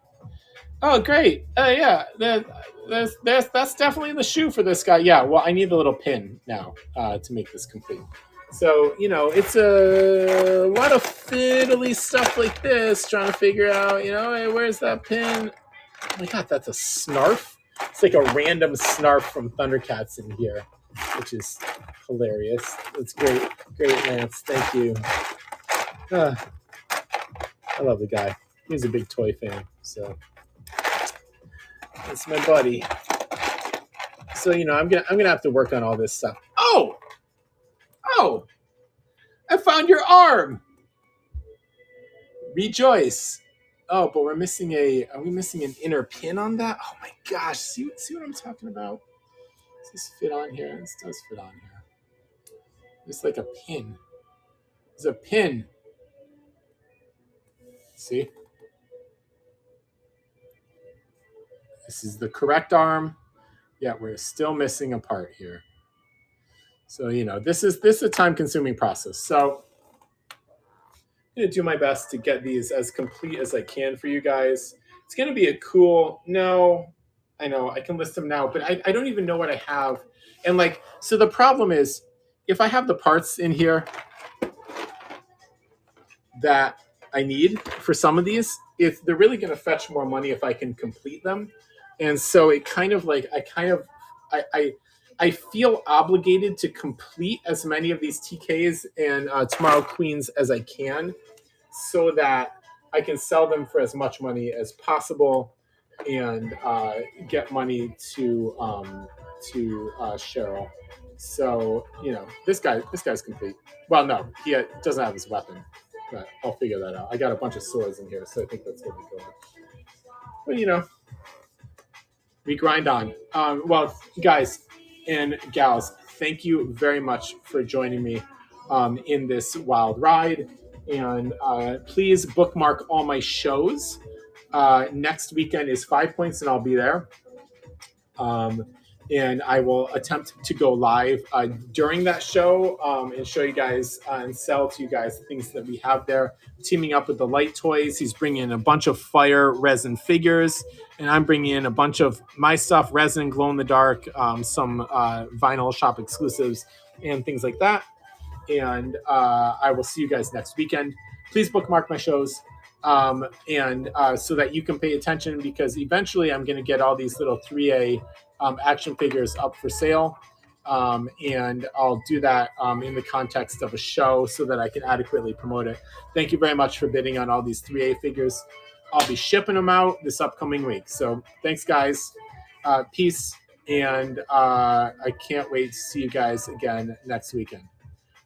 Oh, great. Yeah, that's definitely the shoe for this guy. Yeah, well, I need the little pin now to make this complete. So, it's a lot of fiddly stuff like this, trying to figure out, hey, where's that pin? Oh my god, that's a snarf. It's like a random snarf from Thundercats in here, which is hilarious. That's great. Great, Lance. Thank you. Uh, I love the guy. He's a big toy fan, so it's my buddy. So I'm gonna have to work on all this stuff. Oh, I found your arm. Rejoice. Oh, but are we missing an inner pin on that? Oh my gosh, see what I'm talking about? Does this fit on here? This does fit on here. It's like a pin. There's a pin. See? This is the correct arm. Yeah, we're still missing a part here. So, this is a time-consuming process. So I'm going to do my best to get these as complete as I can for you guys. It's going to be a cool... No, I know, I can list them now, but I don't even know what I have. And so the problem is, if I have the parts in here that I need for some of these, they're really going to fetch more money if I can complete them. And so it kind of I feel obligated to complete as many of these TKs and Tomorrow Queens as I can, so that I can sell them for as much money as possible and get money to Cheryl. So this guy's complete. Well, no, he doesn't have his weapon, but I'll figure that out. I got a bunch of swords in here, so I think that's going to go. But we grind on. Well, guys and gals, thank you very much for joining me in this wild ride. And please bookmark all my shows. Next weekend is 5 Points, and I'll be there. And I will attempt to go live during that show and show you guys and sell to you guys the things that we have there. Teaming up with the Light Toys. He's bringing in a bunch of fire resin figures, and I'm bringing in a bunch of my stuff, resin, glow-in-the-dark, some vinyl shop exclusives, and things like that. And I will see you guys next weekend. Please bookmark my shows and so that you can pay attention, because eventually I'm going to get all these little 3A action figures up for sale. And I'll do that in the context of a show so that I can adequately promote it. Thank you very much for bidding on all these 3A figures. I'll be shipping them out this upcoming week. So thanks, guys. Peace. And I can't wait to see you guys again next weekend.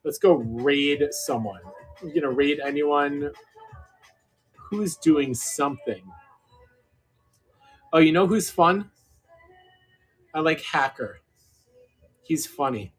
Let's go raid someone. We're going to raid anyone who's doing something. Oh, you know who's fun? I like Hacker. He's funny.